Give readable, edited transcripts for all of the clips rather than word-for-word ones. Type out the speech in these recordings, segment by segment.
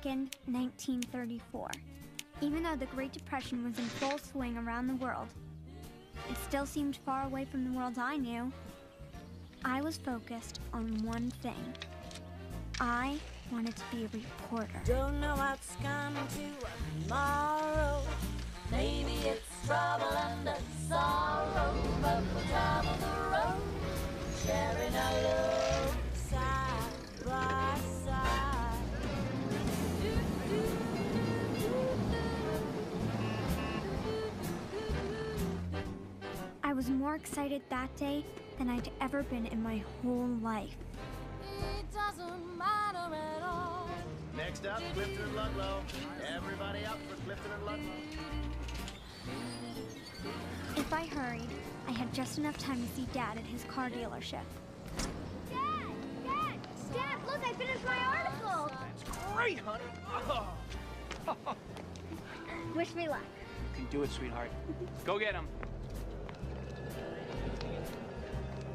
2nd, 1934. Even though the Great Depression was in full swing around the world, it still seemed far away from the world I knew. I was focused on one thing. I wanted to be a reporter. Don't know what's coming to tomorrow. Maybe it's trouble and a sorrow, but we'll travel the road, sharing our love side by side. I was more excited that day than I'd ever been in my whole life. It doesn't matter at all. Next up, Clifton and Ludlow. Everybody up for Clifton and Ludlow. If I hurried, I had just enough time to see Dad at his car dealership. Dad, look, I finished my article. That's great, honey. Oh. Wish me luck. You can do it, sweetheart. Go get him.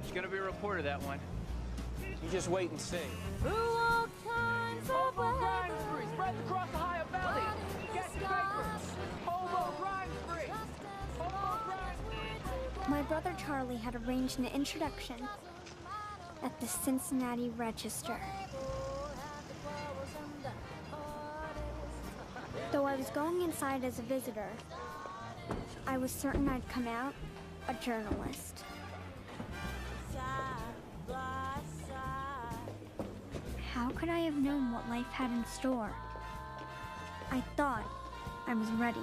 She's gonna be a reporter, that one. You just wait and see. Through all kinds of Crime weather. spree, spread across the Ohio Valley. Get the papers. Hobo crime spree. Hobo crime spree. My brother Charlie had arranged an introduction at the Cincinnati Register. Though I was going inside as a visitor, I was certain I'd come out a journalist. How could I have known what life had in store? I thought I was ready.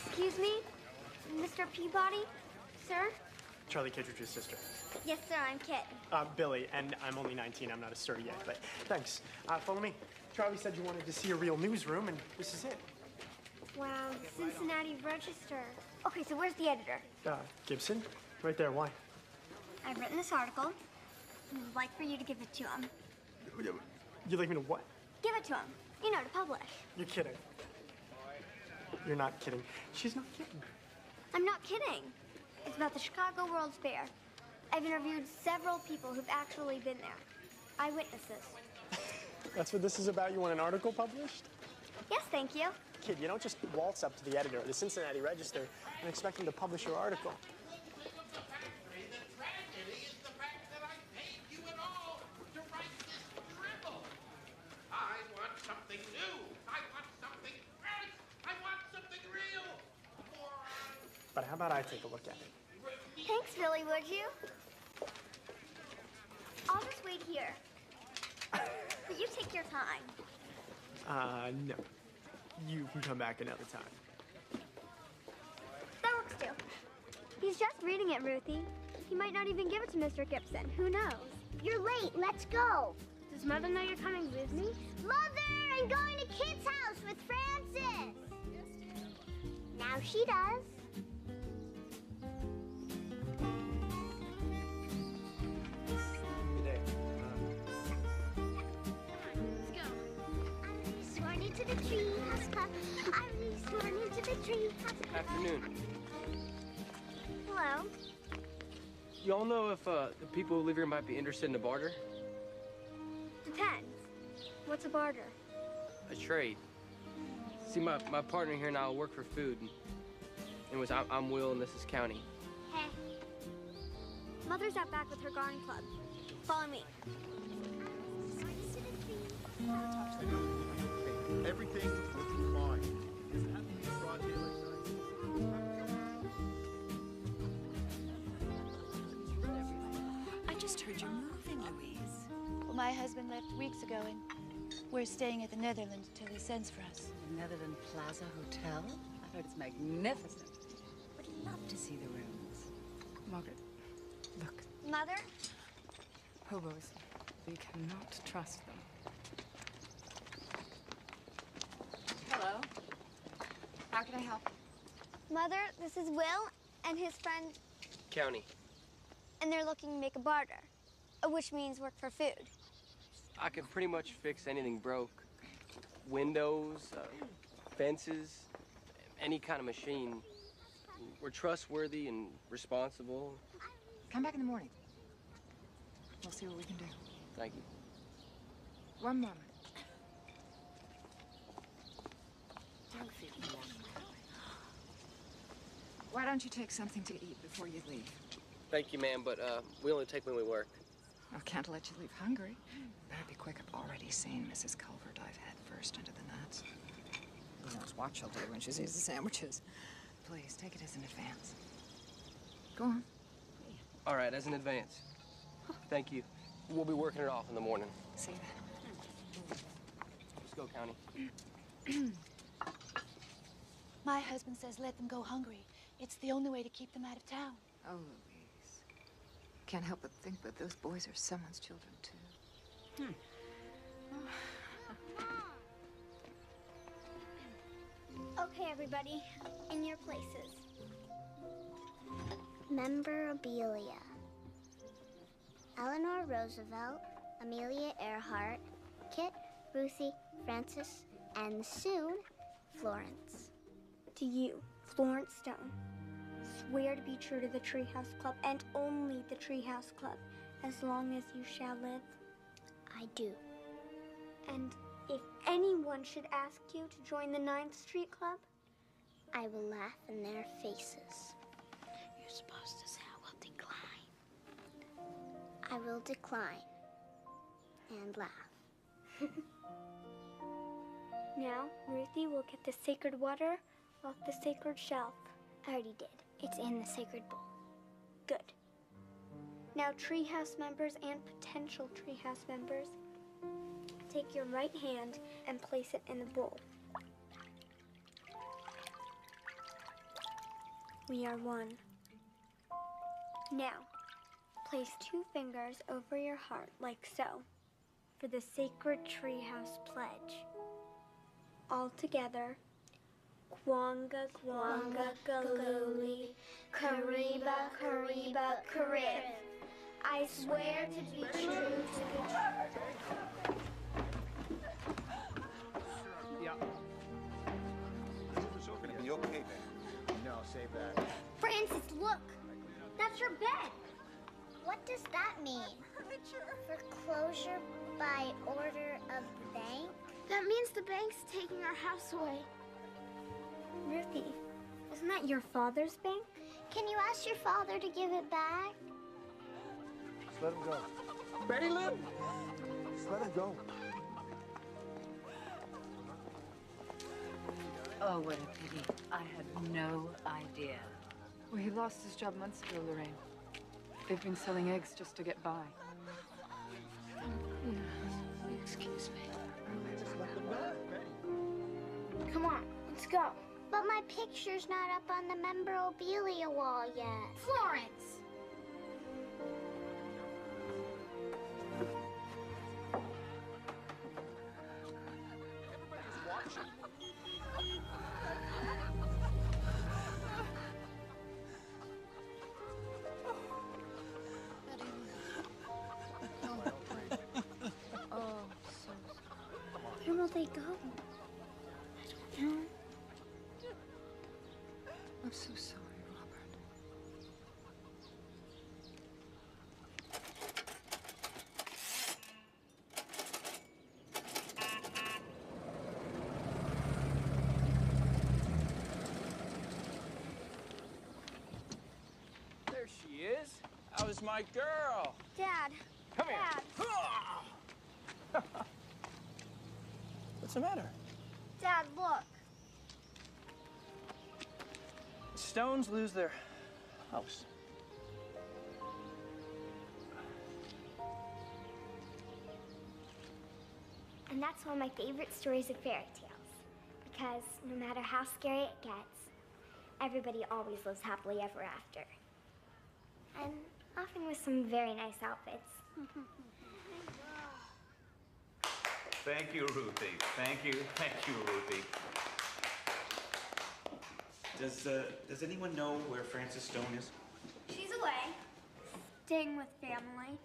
Excuse me, Mr. Peabody? Sir? Charlie Kittredge's sister. Yes, sir, I'm Kit. Billy, and I'm only 19. I'm not a sir yet, but thanks. Follow me. Charlie said you wanted to see a real newsroom, and this is it. Wow, Cincinnati Register. Okay, so where's the editor? Gibson? Right there. Why? I've written this article, and I'd like for you to give it to him. You'd like me to what? Give it to him. You know, to publish. You're kidding. You're not kidding. She's not kidding. I'm not kidding. It's about the Chicago World's Fair. I've interviewed several people who've actually been there. Eyewitnesses. That's what this is about? You want an article published? Yes, thank you. Kid, you don't just waltz up to the editor of the Cincinnati Register and expect him to publish your article. I want something new. I want something fresh. I want something real. But how about I take a look at it? Thanks, Billy, would you? I'll just wait here. But you take your time. No. You can come back another time. That works too. He's just reading it, Ruthie. He might not even give it to Mr. Gibson. Who knows? You're late. Let's go. Does Mother know you're coming with me? Mother, I'm going to Kit's house with Francis. Now she does. Good day. Let's go. I'm sworn into the tree house club. I'm sworn into the tree house club. Afternoon. Hello. You all know if the people who live here might be interested in a barter? Depends. What's a barter? A trade. See, my partner here and I will work for food. Anyways, I'm Will and this is County. Hey. Mother's out back with her garden club. Follow me. Everything looking fine. Does it have to be broad daylight I just heard you're moving, Louise. Well, my husband left weeks ago, and we're staying at the Netherlands until he sends for us. The Netherland Plaza Hotel? I heard it's magnificent. Would love to see the rooms. Margaret, look. Mother? Hobos. We cannot trust them. Hello. How can I help? Mother, this is Will and his friend, County. and they're looking to make a barter, which means work for food. I can pretty much fix anything broke. Windows, fences, any kind of machine. we're trustworthy and responsible. Come back in the morning. We'll see what we can do. Thank you. One moment. Why don't you take something to eat before you leave? Thank you, ma'am, but we only take when we work. I can't let you leave hungry. Better be quick. I've already seen Mrs. Culver dive head first into the nuts. Who knows what she'll do when she sees the sandwiches. Please, take it as an advance. Go on. All right, as an advance. Thank you. We'll be working it off in the morning. See you then. Let's go, County. My husband says let them go hungry. It's the only way to keep them out of town. Oh, Louise. Can't help but think that those boys are someone's children, too. Okay, everybody, in your places. Memorabilia. Eleanor Roosevelt, Amelia Earhart, Kit, Ruthie, Francis, and soon, Florence. To you, Florence Stone, swear to be true to the Treehouse Club and only the Treehouse Club as long as you shall live. I do. And if anyone should ask you to join the 9th Street Club, I will laugh in their faces. You're supposed to say I will decline. I will decline and laugh. now Ruthie will get the sacred water off the sacred shelf. I already did. It's in the sacred bowl. Good. Now, Treehouse members and potential Treehouse members, take your right hand and place it in the bowl. We are one. Now, place 2 fingers over your heart, like so, for the sacred Treehouse pledge. All together. Kwanga, Kwanga, Galuli, Kariba, Kariba, Karib. I swear to be true to the Yeah. Gonna be okay, man. No, save that. Francis, look! That's your bed! What does that mean? Foreclosure by order of the bank? That means the bank's taking our house away. Ruthie, isn't that your father's bank? Can you ask your father to give it back? Just let him go. Betty Lou? Just let him go. Oh, what a pity. I had no idea. Well, he lost his job months ago, Lorraine. They've been selling eggs just to get by. Excuse me. Just let them go. Come on, let's go. But my picture's not up on the memorabilia wall yet. Florence! Where will they go? I don't know. I'm so sorry, Robert. There she is. That was my girl. Dad. Come here. Dad. What's the matter? Dad, look. Stones lose their house. And that's one of my favorite stories of fairy tales. Because no matter how scary it gets, everybody always lives happily ever after. And often with some very nice outfits. Thank you, Ruthie. Thank you, Ruthie. Does anyone know where Frances Stone is? She's away. Staying with family.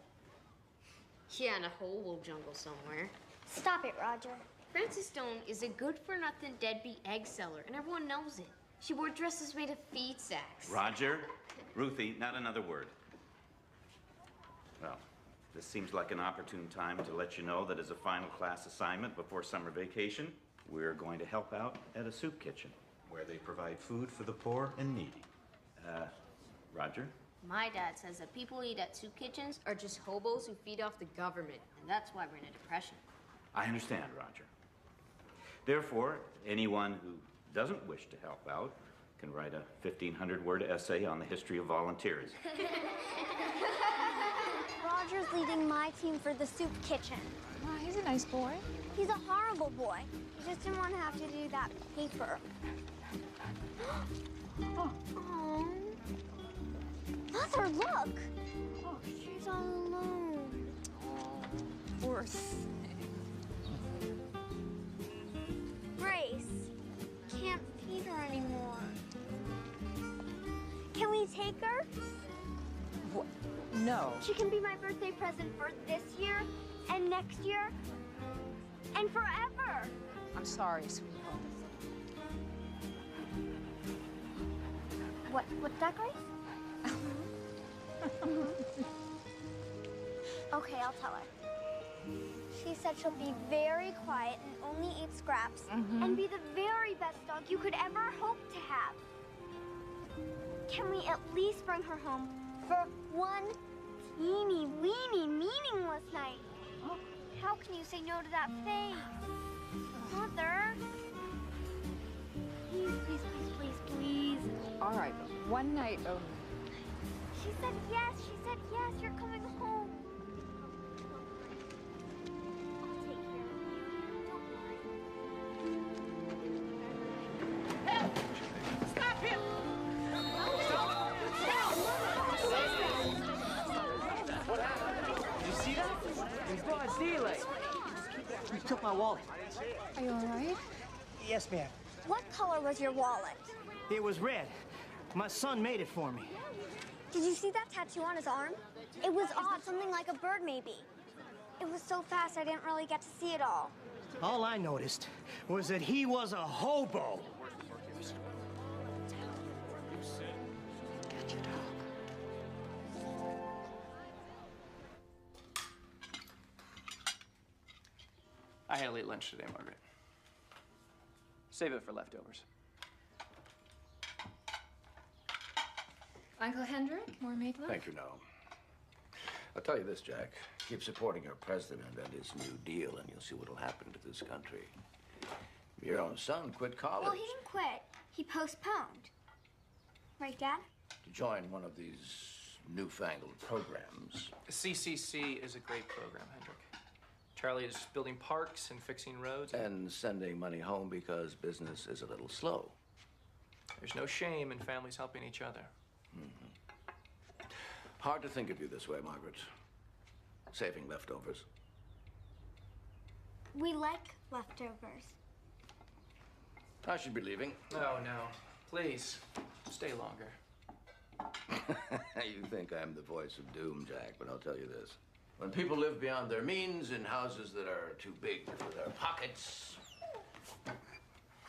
Yeah, in a whole wool jungle somewhere. Stop it, Roger. Frances Stone is a good-for-nothing deadbeat egg seller, and everyone knows it. She wore dresses made of feed sacks. Roger, Ruthie, not another word. Well, this seems like an opportune time to let you know that as a final class assignment before summer vacation, we're going to help out at a soup kitchen where they provide food for the poor and needy. Roger? My dad says that people who eat at soup kitchens are just hobos who feed off the government, and that's why we're in a depression. I understand, Roger. Therefore, anyone who doesn't wish to help out can write a 1,500-word essay on the history of volunteerism. Roger's leading my team for the soup kitchen. Oh, he's a nice boy. He's a horrible boy. He just didn't want to have to do that paper. Oh. Aww. Mother, look! Oh, she's all alone. Poor thing. Grace, can't feed her anymore. Can we take her? What? No. She can be my birthday present for this year and next year and forever. I'm sorry, sweetheart. What's that, Grace? Okay, I'll tell her. She said she'll be very quiet and only eat scraps and be the very best dog you could ever hope to have. Can we at least bring her home for one teeny weeny meaningless night? How can you say no to that face? Mother? Please, please, please, please, please. All right, but one night only. She said yes, you're coming home. I'll take care of you. Don't worry. Stop him! What happened? Did you see that? It's broad daylight. He took my wallet. Are you all right? Yes, ma'am. What color was your wallet? It was red. My son made it for me. Did you see that tattoo on his arm? It was odd, something like a bird, maybe. It was so fast, I didn't really get to see it all. All I noticed was that he was a hobo. Get your dog. I had a late lunch today, Margaret. Save it for leftovers. Uncle Hendrik, more meatloaf? Thank you, no. I'll tell you this, Jack. Keep supporting your president and his New Deal, and you'll see what'll happen to this country. Your own son quit college. Well, he didn't quit. He postponed. Right, Dad? To join one of these newfangled programs. CCC is a great program, Hendrik. Charlie is building parks and fixing roads. And sending money home because business is a little slow. There's no shame in families helping each other. Hard to think of you this way, Margaret. Saving leftovers. We like leftovers. I should be leaving. No, no. Please, stay longer. You think I'm the voice of doom, Jack, but I'll tell you this. When people live beyond their means in houses that are too big for their pockets...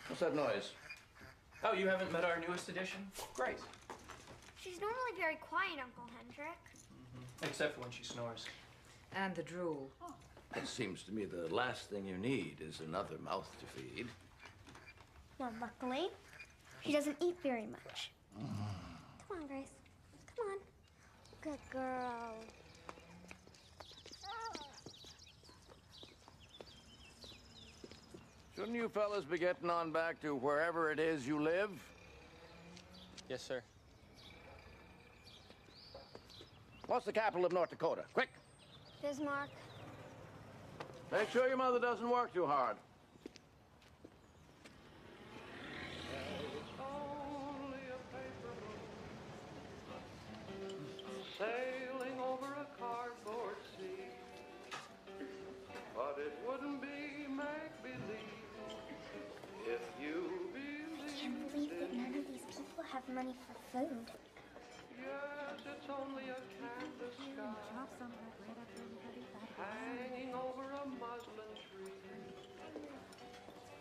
What's that noise? Oh, you haven't met our newest addition? Great. She's normally very quiet, Uncle Hendrik. Except for when she snores. And the drool. It seems to me the last thing you need is another mouth to feed. Well, luckily, she doesn't eat very much. Come on, Grace. Come on. Good girl. Shouldn't you fellas be getting on back to wherever it is you live? Yes, sir. What's the capital of North Dakota? Quick! Bismarck. Make sure your mother doesn't work too hard. Sailing over a cardboard sea, but it wouldn't be make-believe if you believe. I can't believe that none of these people have money for food. Yes, it's only a canvas sky hanging over a muslin tree,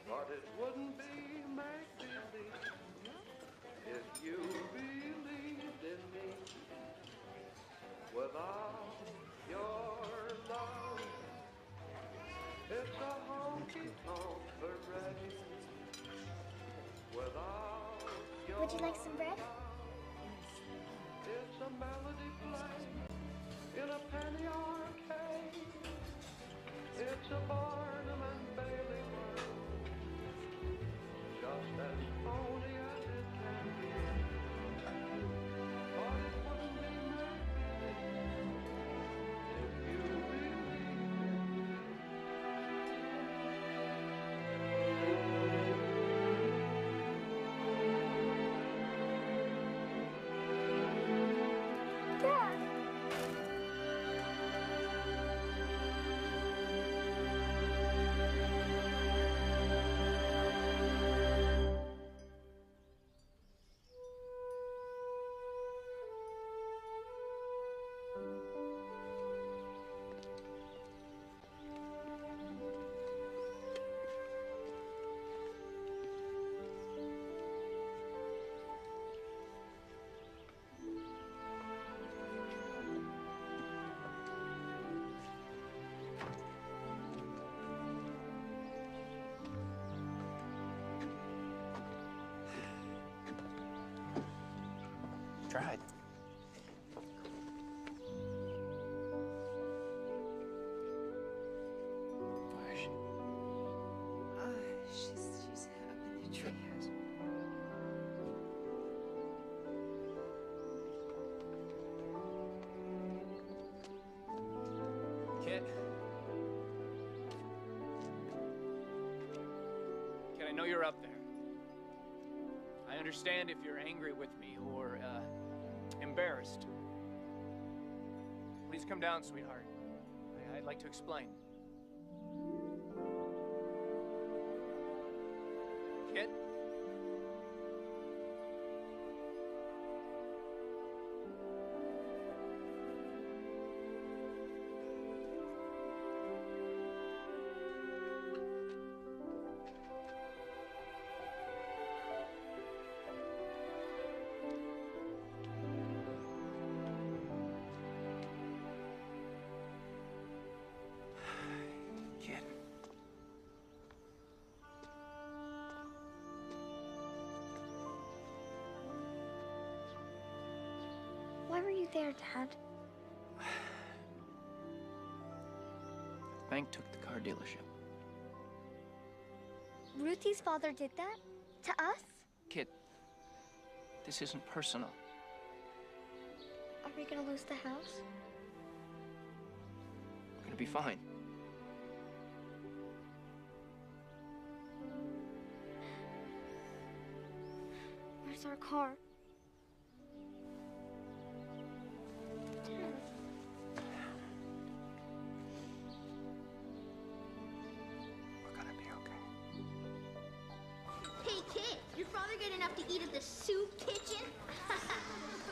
but it wouldn't be make-believe You believed in me without your love. It's a honky-tonk parade without your Would you like some bread? It's a melody playing in a penny arcade. It's a Barnum and Bailey world, just as phony as it can be. But it wouldn't be make-believe if you believed in me. Dad! Tried. Where is she? She's up in the treehouse. Kit? Kit, I know you're up there. I understand if you're angry with me or, embarrassed. Please come down, sweetheart. I'd like to explain. Kit? Kit. Why were you there, Dad? The bank took the car dealership. Ruthie's father did that? To us? Kit, this isn't personal. Are we gonna lose the house? We're gonna be fine. Where's our car? We're gonna be okay. Hey, kid, your father get enough to eat at the soup kitchen?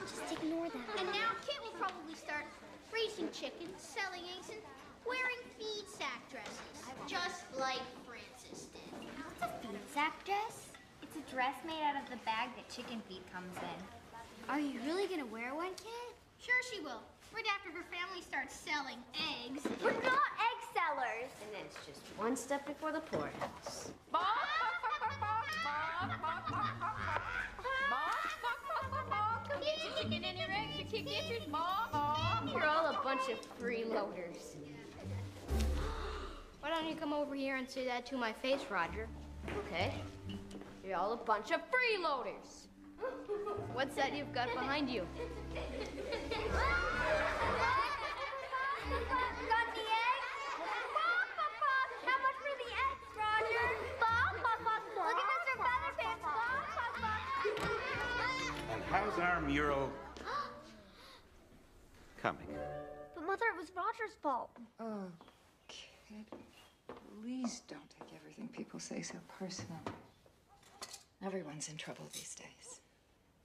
Just ignore that. And now Kit will probably start raising chickens, selling eggs, and wearing feed sack dresses, just like Francis did. What's a feed sack dress? It's a dress made out of the bag that chicken feed comes in. Are you really gonna wear one, Kit? Sure she will. Right after her family starts selling eggs. We're not egg sellers. And then it's just one step before the poorhouse. Come get your chicken and your eggs, your kick-itchers, Mom. You're all a bunch of freeloaders. Why don't you come over here and say that to my face, Roger? Okay. You're all a bunch of freeloaders. What's that you've got behind you? Got the eggs? How much for the eggs, Roger? Look at Mr. Featherpants. And how's our mural coming? But Mother, it was Roger's fault. Oh, kid, please don't take everything people say so personal. Everyone's in trouble these days.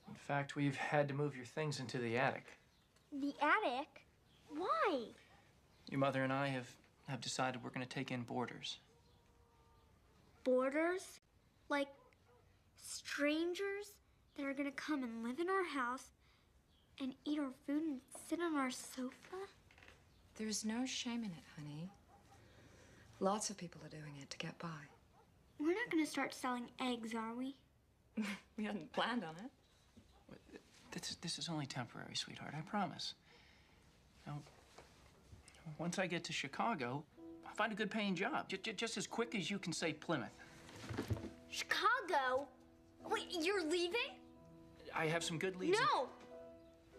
In fact, we've had to move your things into the attic. The attic? Why? Your mother and I have decided we're going to take in boarders. Boarders? Like strangers that are gonna come and live in our house and eat our food and sit on our sofa? There's no shame in it, honey. Lots of people are doing it to get by. We're not gonna start selling eggs, are we? We hadn't planned on it. This is only temporary, sweetheart, I promise. Now, once I get to Chicago, I'll find a good paying job, just as quick as you can say Plymouth. Chicago? Wait, you're leaving? I have some good leads. No!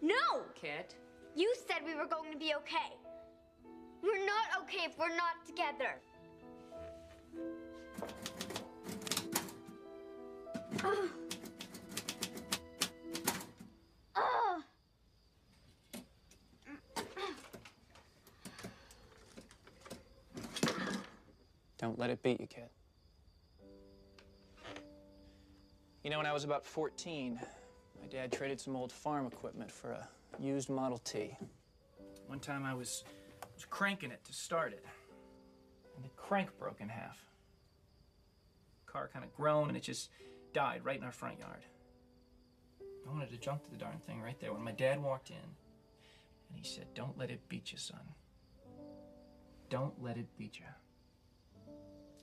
No! Kit? You said we were going to be okay. We're not okay if we're not together. Ugh. Ugh. Don't let it beat you, kid. You know, when I was about 14, my dad traded some old farm equipment for a used Model T. One time I was cranking it to start it, and the crank broke in half. The car kind of groaned, and it just died right in our front yard. I wanted to jump to the darn thing right there when my dad walked in, and he said, "Don't let it beat you, son. Don't let it beat you."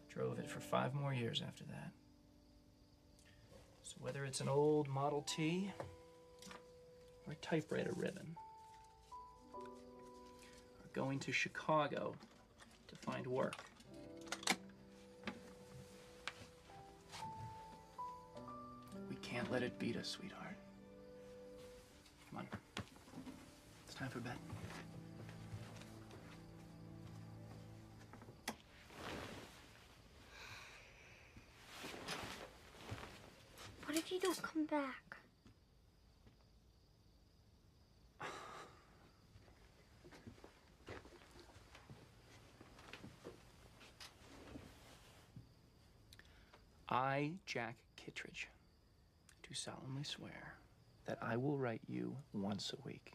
Drove it for 5 more years after that. So whether it's an old Model T or a typewriter ribbon, or going to Chicago to find work, we can't let it beat us, sweetheart. Come on. It's time for bed. What if you don't come back? I, Jack Kittredge, do solemnly swear that I will write you once a week,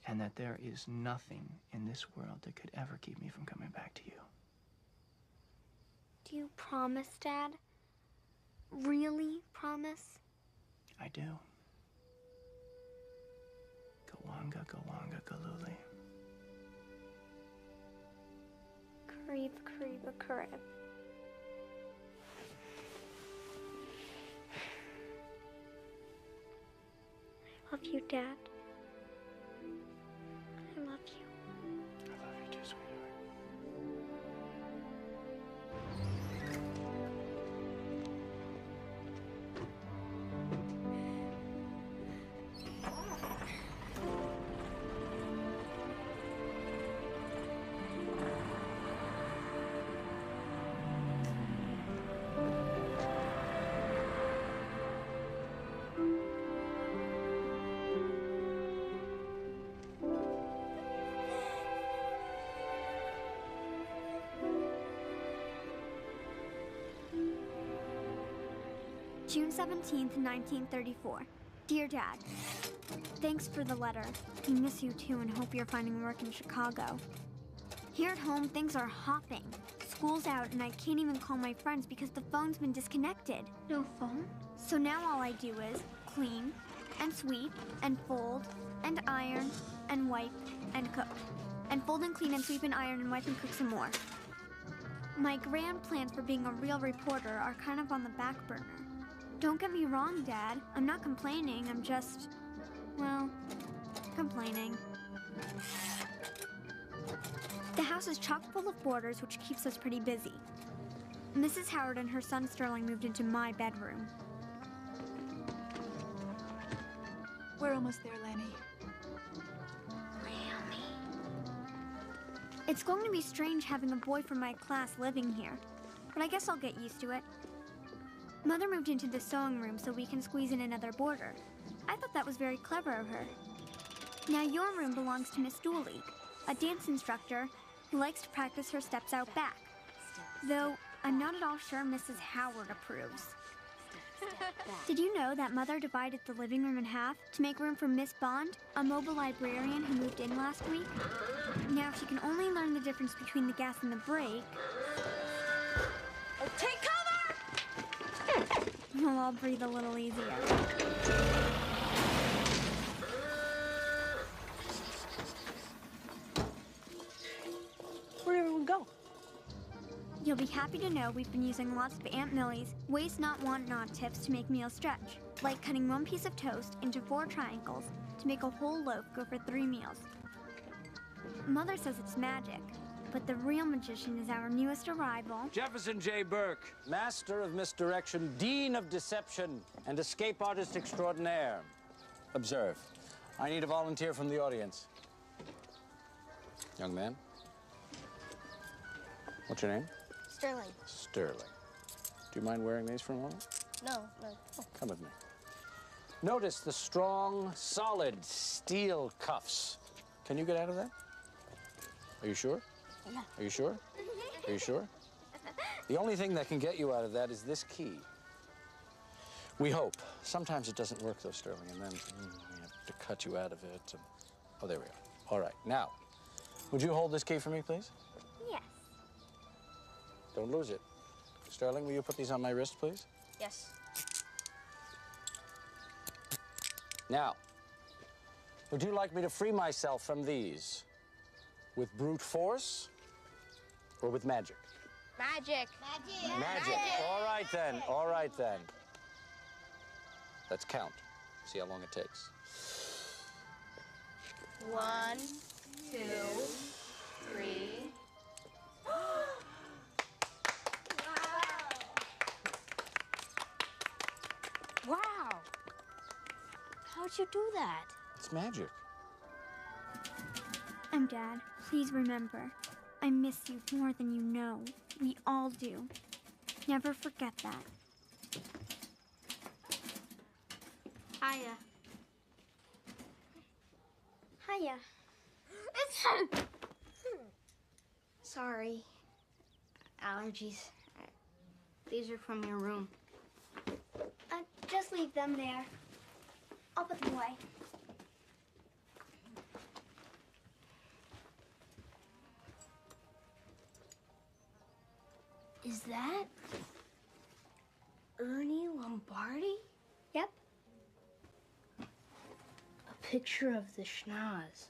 and that there is nothing in this world that could ever keep me from coming back to you. Do you promise, Dad? Really promise? I do. Gawanga, Gawanga, Galuli. Kareeb, Kareeba, Karib. I love you, Dad. I love you. I love you too, sweetheart. June 17th, 1934. Dear Dad, thanks for the letter. We miss you too and hope you're finding work in Chicago. Here at home, things are hopping. School's out and I can't even call my friends because the phone's been disconnected. No phone? So now all I do is clean and sweep and fold and iron and wipe and cook. And fold and clean and sweep and iron and wipe and cook some more. My grand plans for being a real reporter are kind of on the back burner. Don't get me wrong, Dad. I'm not complaining. I'm just, well, complaining. The house is chock full of boarders, which keeps us pretty busy. Mrs. Howard and her son Sterling moved into my bedroom. We're almost there, Lanny. It's going to be strange having a boy from my class living here, but I guess I'll get used to it. Mother moved into the sewing room so we can squeeze in another boarder. I thought that was very clever of her. Now your room belongs to Miss Dooley, a dance instructor who likes to practice her steps out back. Though I'm not at all sure Mrs. Howard approves. Did you know that Mother divided the living room in half to make room for Miss Bond, a mobile librarian who moved in last week? Now, if she can only learn the difference between the gas and the brake... Oh, take cover! We'll all breathe a little easier. Where'd everyone go? You'll be happy to know we've been using lots of Aunt Millie's waste not, want not tips to make meals stretch, like cutting one piece of toast into 4 triangles to make a whole loaf go for 3 meals. Mother says it's magic, but the real magician is our newest arrival. Jefferson J. Burke, master of misdirection, dean of deception, and escape artist extraordinaire. Observe. I need a volunteer from the audience. Young man. What's your name? Sterling. Sterling. Do you mind wearing these for a moment? No. Come with me. Notice the strong, solid steel cuffs. Can you get out of that? Are you sure? No. Are you sure? Are you sure? The only thing that can get you out of that is this key. We hope. Sometimes it doesn't work, though, Sterling, and then we have to cut you out of it. Oh, there we are. All right. Now, would you hold this key for me, please? Yes. Don't lose it. Sterling, will you put these on my wrist, please? Yes. Now, would you like me to free myself from these? With brute force or with magic? Magic. Magic. All right, then. All right, then. Let's count. See how long it takes. 1, 2, 3. Wow. How'd you do that? It's magic. And Dad, please remember, I miss you more than you know. We all do. Never forget that. Hiya. Hiya. Sorry. Allergies. These are from your room. Just leave them there. I'll put them away. Is that Ernie Lombardi? Yep. A picture of the schnoz.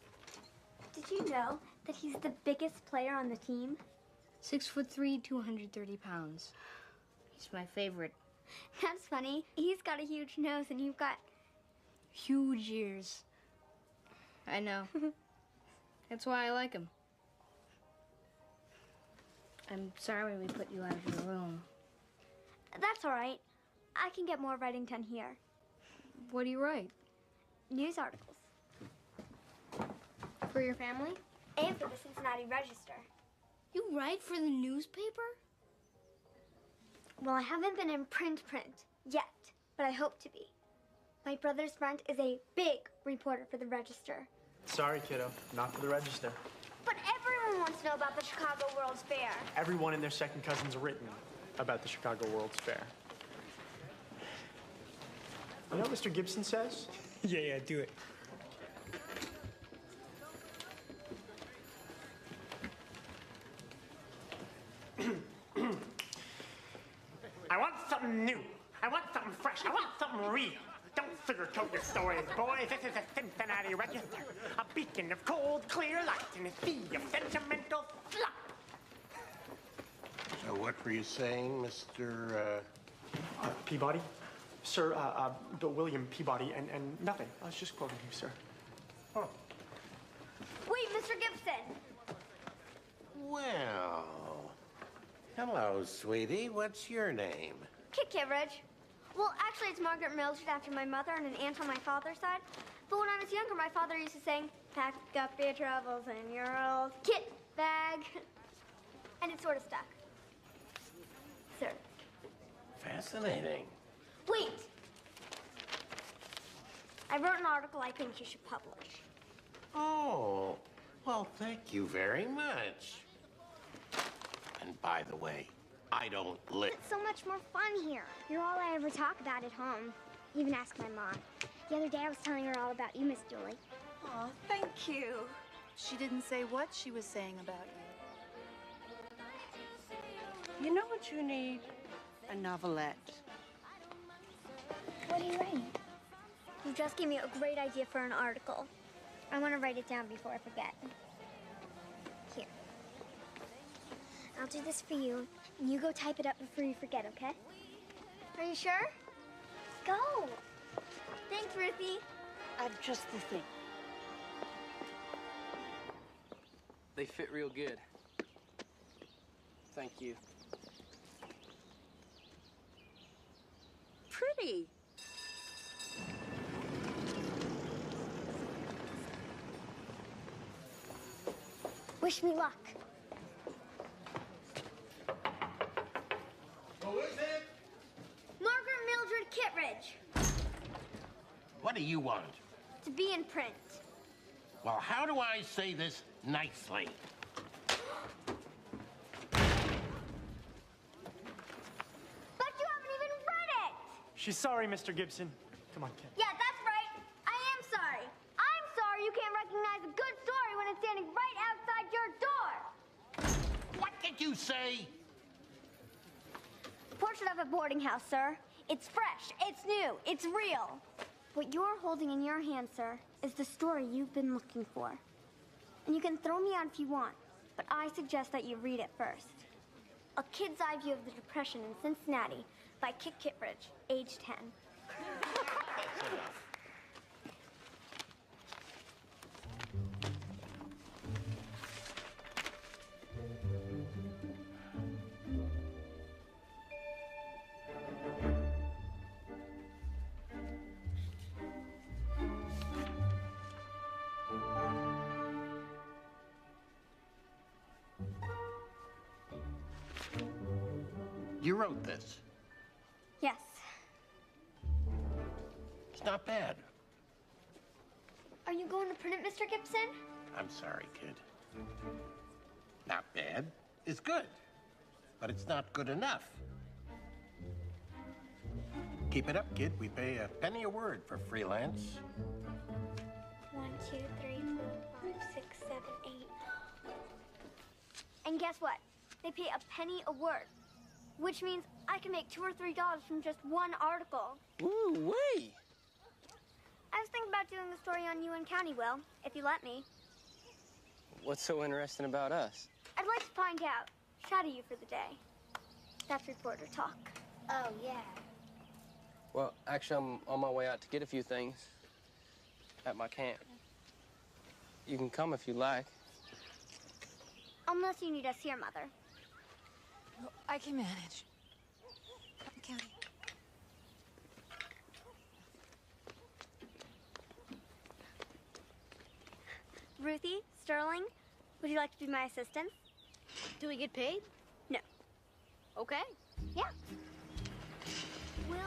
Did you know that he's the biggest player on the team? 6'3", 230 pounds. He's my favorite. That's funny. He's got a huge nose and you've got huge ears. I know. That's why I like him. I'm sorry we put you out of your room. That's all right. I can get more writing done here. What do you write? News articles. For your family? And for the Cincinnati Register. You write for the newspaper? Well, I haven't been in print yet, but I hope to be. My brother's friend is a big reporter for the Register. Sorry, kiddo. Not for the Register. But everyone wants to know about the Chicago World's Fair. Everyone and their second cousin's written about the Chicago World's Fair. You know what Mr. Gibson says? Yeah, do it. I want something new. I want something fresh. I want something real. Don't sugarcoat your stories, boys. This is a Cincinnati Register. A beacon of cold, clear light in a sea of sentimental slop. So what were you saying, Mr. Peabody? Sir, Bill William Peabody, and nothing. I was just quoting you, sir. Oh. Wait, Mr. Gibson! Well, hello, sweetie. What's your name? Kittredge. Well, actually, it's Margaret Mildred after my mother and an aunt on my father's side. But when I was younger, my father used to sing, "Pack up your troubles in your old kit bag." And it sort of stuck. Sir. Fascinating. Wait! I wrote an article I think you should publish. Oh, well, thank you very much. And by the way, I don't live. It's so much more fun here. You're all I ever talk about at home. Even ask my mom. The other day I was telling her all about you, Miss Dooley. Oh, thank you. She didn't say what she was saying about you. You know what you need? A novelette. What are you writing? You just gave me a great idea for an article. I want to write it down before I forget. Here. I'll do this for you. And you go type it up before you forget, okay? Are you sure? Go. Thanks, Ruthie. I've just the thing. They fit real good. Thank you. Pretty. Wish me luck. Who is it? Margaret Mildred Kittredge. What do you want? To be in print. Well, how do I say this nicely? But you haven't even read it! She's sorry, Mr. Gibson. Come on, kid. Yeah, that's right. I am sorry. I'm sorry you can't recognize a good story when it's standing right outside your door. What did you say? Portrait of a boarding house, sir. It's fresh, it's new, it's real. What you're holding in your hand, sir, is the story you've been looking for. And you can throw me out if you want, but I suggest that you read it first. A Kid's Eye View of the Depression in Cincinnati by Kit Kittredge, age 10. That's enough. You wrote this. Yes. It's not bad. Are you going to print it, Mr. Gibson? I'm sorry, kid. Not bad is good, but it's not good enough. Keep it up, kid. We pay a penny a word for freelance. 1, 2, 3, 4, 5, 6, 7, 8. And guess what? They pay a penny a word, which means I can make $2 or $3 from just one article. Ooh-wee! I was thinking about doing a story on you and County, Will, if you let me. What's so interesting about us? I'd like to find out. Shadow you for the day. That's reporter talk. Oh, yeah. Well, actually, I'm on my way out to get a few things at my camp. You can come if you like. Unless you need us here, Mother. Oh, I can manage. Come, County. Ruthie, Sterling, would you like to be my assistant? Do we get paid? No. Okay. Yeah. Will,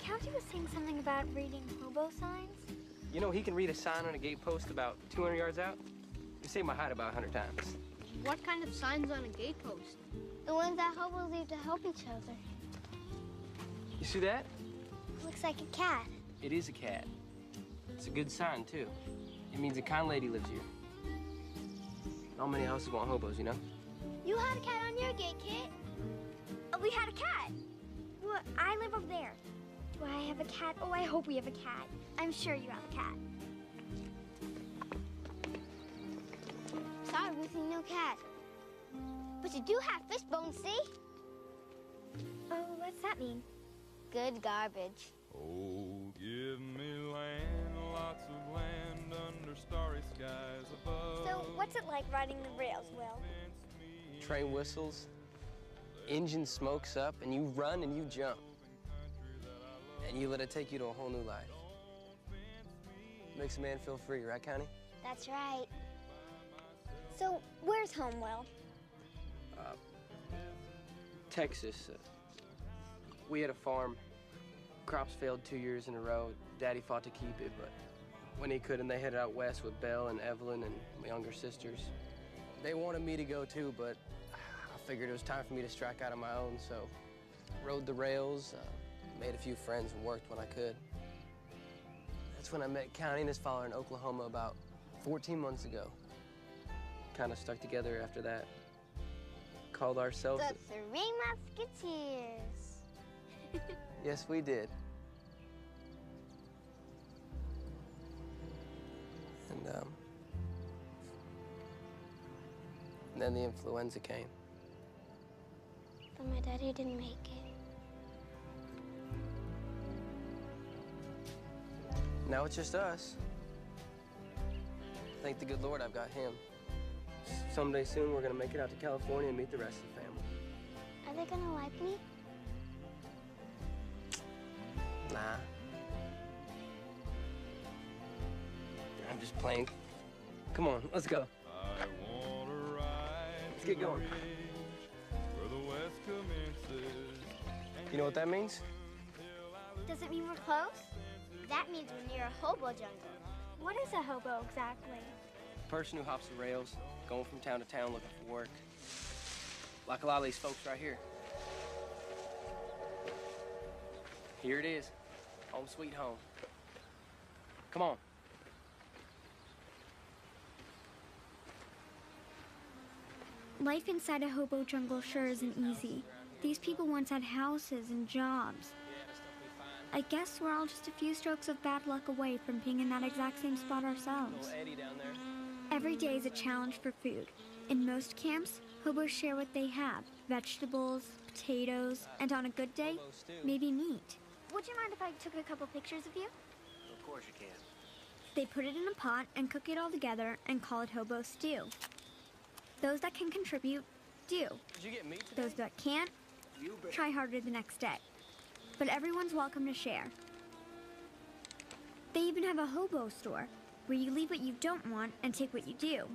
County was saying something about reading hobo signs. You know, he can read a sign on a gate post about 200 yards out. You say my height about 100 times. What kind of signs on a gate post? The ones that hobos leave to help each other. You see that? Looks like a cat. It is a cat. It's a good sign, too. It means a kind lady lives here. Not many houses want hobos, you know? You had a cat on your gate, Kit? Oh, we had a cat. Well, I live over there. Do I have a cat? Oh, I hope we have a cat. I'm sure you have a cat. Sorry, Ruthie, no cat. But you do have fish bones, see? Oh, what's that mean? Good garbage. Oh, give me land, lots of land under starry skies above. So, what's it like riding the rails, Will? Train whistles, engine smokes up, and you run and you jump. And you let it take you to a whole new life. Makes a man feel free, right, Connie? That's right. So, where's home, Will? Texas. We had a farm. Crops failed 2 years in a row. Daddy fought to keep it, but when he couldn't, they headed out west with Belle and Evelyn and my younger sisters. They wanted me to go too, but I figured it was time for me to strike out on my own, so rode the rails, made a few friends, and worked when I could. That's when I met County and his father in Oklahoma about 14 months ago. Kind of stuck together after that. Called ourselves The Three Musketeers. Yes, we did. And then the influenza came. But my daddy didn't make it. Now it's just us. Thank the good Lord I've got him. Someday soon we're gonna make it out to California and meet the rest of the family. Are they gonna like me? Nah. I'm just playing. Come on, let's go. Let's get going. You know what that means? Does it mean we're close? That means we're near a hobo jungle. What is a hobo exactly? A person who hops the rails, going from town to town looking for work. Like a lot of these folks right here. Here it is. Home sweet home. Come on. Life inside a hobo jungle sure isn't easy. These people once had houses and jobs. I guess we're all just a few strokes of bad luck away from being in that exact same spot ourselves. Every day is a challenge for food. In most camps, hobos share what they have: vegetables, potatoes, and on a good day, maybe meat. Would you mind if I took a couple pictures of you? Of course you can. They put it in a pot and cook it all together and call it hobo stew. Those that can contribute, do. Did you get meat today? Those that can't, try harder the next day. But everyone's welcome to share. They even have a hobo store, where you leave what you don't want and take what you do.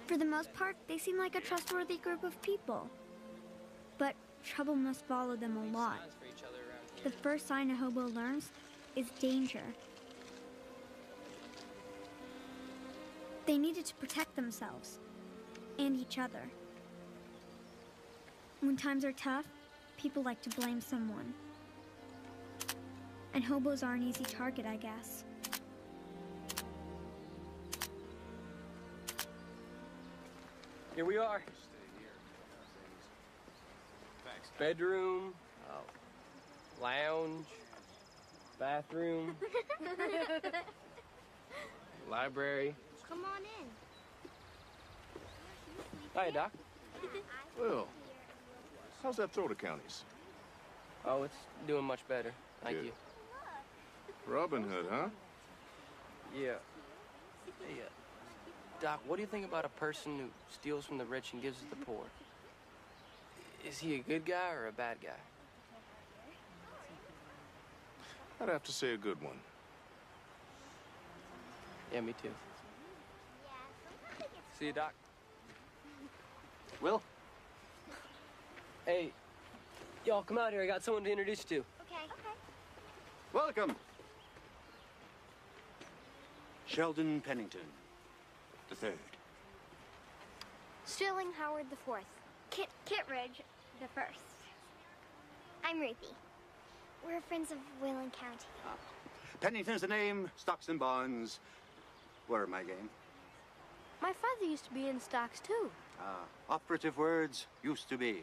For the most part, they seem like a trustworthy group of people. But trouble must follow them a lot. The first sign a hobo learns is danger. They needed to protect themselves and each other. When times are tough, people like to blame someone. And hobos are an easy target, I guess. Here we are. Bedroom, lounge, bathroom, library. Come on in. Hi, Doc. Well, how's that throw to counties? Oh, it's doing much better. Thank Good. you. Robin Hood, huh? Yeah. Hey, Doc, what do you think about a person who steals from the rich and gives to the poor? Is he a good guy or a bad guy? I'd have to say a good one. Yeah, me too. See you, Doc. Will? Hey, y'all come out here. I got someone to introduce you to. Okay. Welcome. Sheldon Pennington, the third. Sterling Howard the Fourth. Kittredge the First. I'm Ruthie. We're friends of Wayland County. Pennington's the name, stocks and bonds were my game. My father used to be in stocks, too. Operative words, used to be.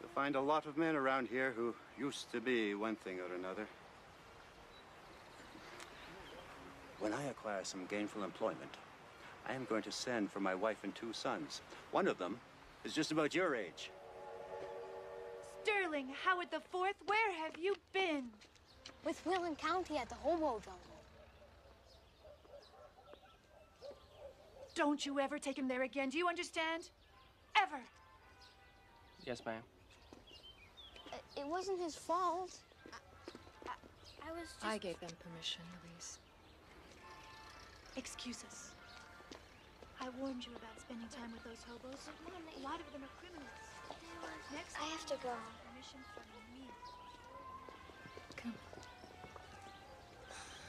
You'll find a lot of men around here who used to be one thing or another. When I acquire some gainful employment, I am going to send for my wife and 2 sons. One of them is just about your age. Sterling Howard the Fourth, where have you been? With Wayland County at the hobo jungle. Don't you ever take him there again, do you understand? Ever. Yes, ma'am. It wasn't his fault. I was just... I gave them permission, Louise. Excuse us. I warned you about spending time with those hobos. A lot of them are criminals. Next I have to go. Permission from me. Come.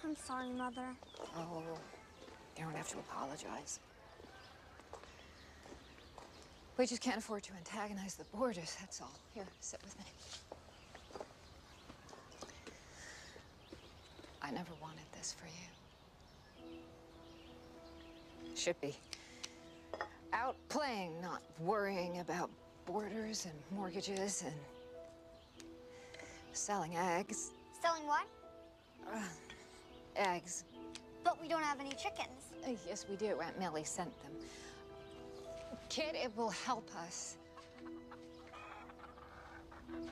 I'm sorry, Mother. Oh, you don't have to apologize. We just can't afford to antagonize the boarders, that's all. Here, sit with me. I never wanted this for you. Should be out playing, not worrying about boarders and mortgages and selling eggs. Selling what? Eggs. But we don't have any chickens. Yes, we do. Aunt Millie sent them. Kid, it will help us.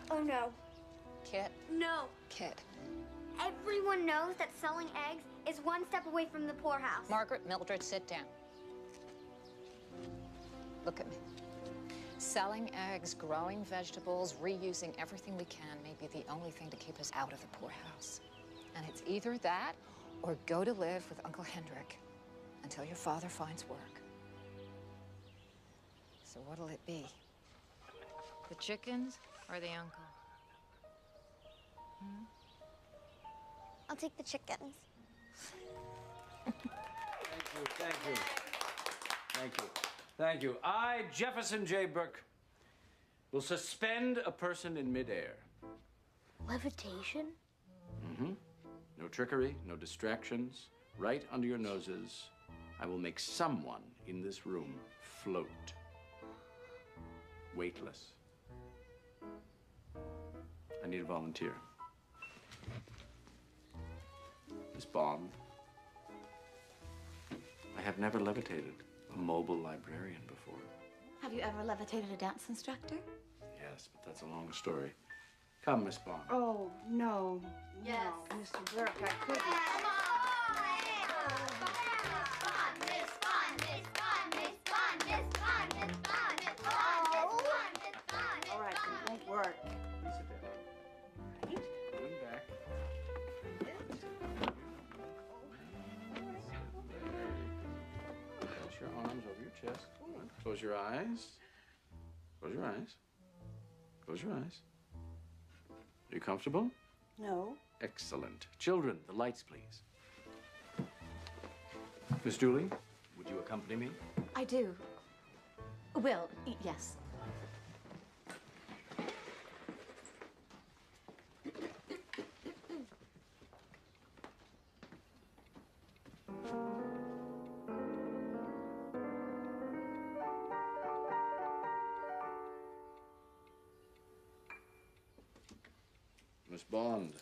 Oh, no. Kit. No. Kid. Everyone knows that selling eggs is one step away from the poorhouse. Margaret, Mildred, sit down. Look at me. Selling eggs, growing vegetables, reusing everything we can may be the only thing to keep us out of the poorhouse. And it's either that or go to live with Uncle Hendrik until your father finds work. So what'll it be? The chickens or the uncle? Hmm? I'll take the chickens. Thank you. Thank you. Thank you. I, Jefferson J. Burke, will suspend a person in midair. Levitation? Mm-hmm. No trickery, no distractions. Right under your noses, I will make someone in this room float. Weightless. I need a volunteer. Miss Bond, I have never levitated a mobile librarian before. Have you ever levitated a dance instructor? Yes, but that's a long story. Come, Miss Bond. Oh, no. Yes. No, Mr. Burke, I couldn't. All right, it won't work. Please sit down. Right. Going back. Place your arms over your chest. Close your eyes. Close your eyes. Close your eyes. Are you comfortable? No. Excellent. Children, the lights, please. Miss Dooley, would you accompany me? I do. Will, yes. Miss Bond,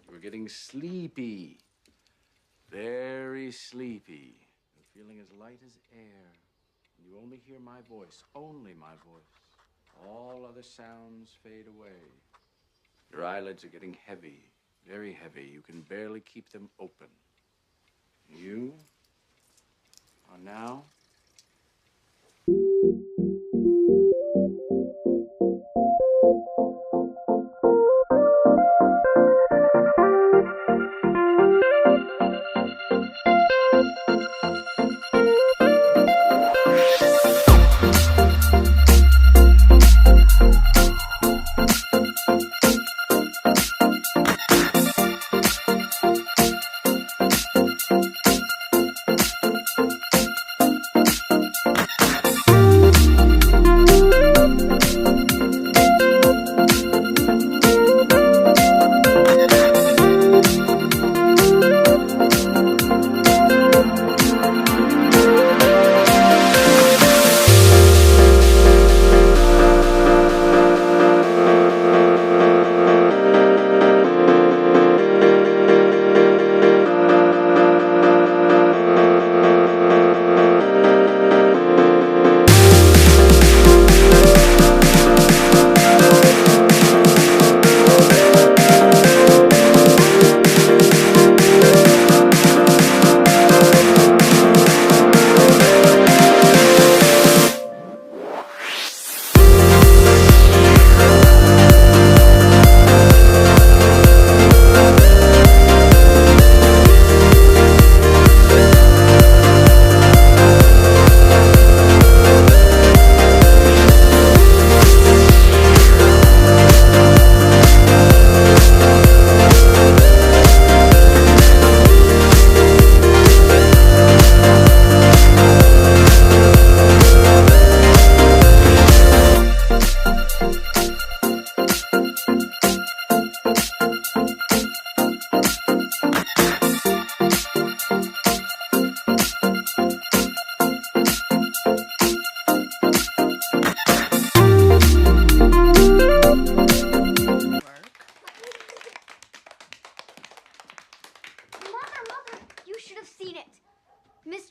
you're getting sleepy. Very sleepy. You're feeling as light as air. You only hear my voice, only my voice. All other sounds fade away. Your eyelids are getting heavy, very heavy. You can barely keep them open. You are now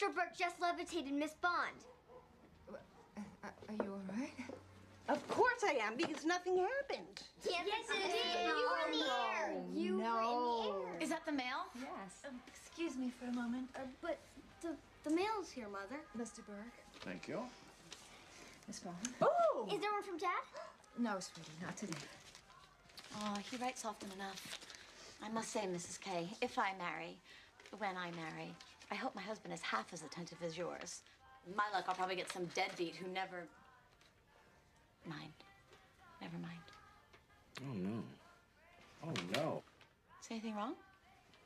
Mr. Burke just levitated Miss Bond. Are you all right? Of course I am, because nothing happened. Yes, it did. You were in the air. You were in the air. Is that the mail? Yes. Excuse me for a moment. But the mail's here, Mother. Mr. Burke. Thank you. Miss Bond. Oh! Is there one from Dad? No, sweetie, not today. Oh, he writes often enough. I must say, Mrs. K, if I marry, when I marry, I hope my husband is half as attentive as yours. My luck, I'll probably get some deadbeat who never... Mind. Never mind. Oh, no. Oh, no. Is anything wrong?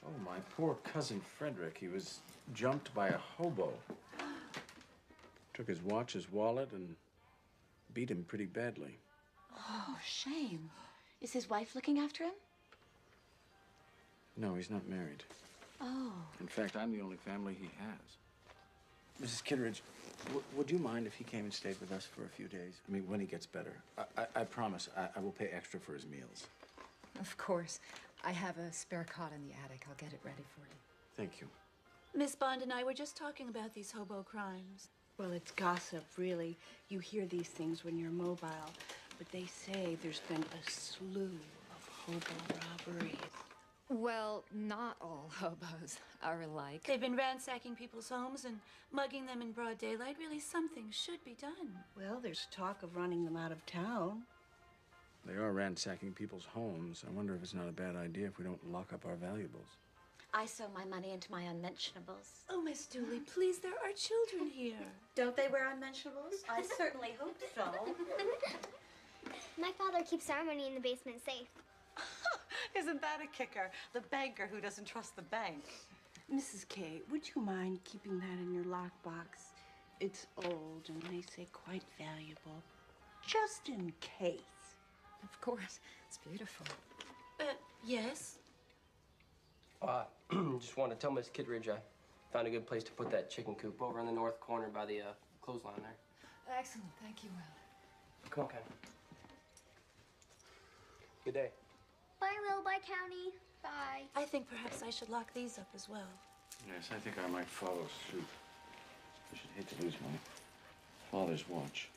Oh, my poor cousin Frederick. He was jumped by a hobo. Took his watch, his wallet, and beat him pretty badly. Oh, shame. Is his wife looking after him? No, he's not married. Oh. In fact, I'm the only family he has. Mrs. Kittredge, would you mind if he came and stayed with us for a few days? I mean, when he gets better. I promise I will pay extra for his meals. Of course. I have a spare cot in the attic. I'll get it ready for you. Thank you. Miss Bond and I were just talking about these hobo crimes. Well, it's gossip, really. You hear these things when you're mobile. But they say there's been a slew of hobo robberies. Well, not all hobos are alike. They've been ransacking people's homes and mugging them in broad daylight. Really, something should be done. Well, there's talk of running them out of town. They are ransacking people's homes. I wonder if it's not a bad idea if we don't lock up our valuables. I sow my money into my unmentionables. Oh, Miss Dooley, please, there are children here. Don't they wear unmentionables? I certainly hope so. My father keeps our money in the basement safe. Isn't that a kicker? The banker who doesn't trust the bank. Mrs. K, would you mind keeping that in your lockbox? It's old and they say quite valuable. Just in case. Of course. It's beautiful. Yes? Just want to tell Miss Kittredge I found a good place to put that chicken coop over in the north corner by the clothesline there. Excellent. Thank you, Will. Come on. Okay. Good day. Bye, Will. Bye, County. Bye. I think perhaps I should lock these up as well. Yes, I think I might follow suit. I should hate to lose my father's watch.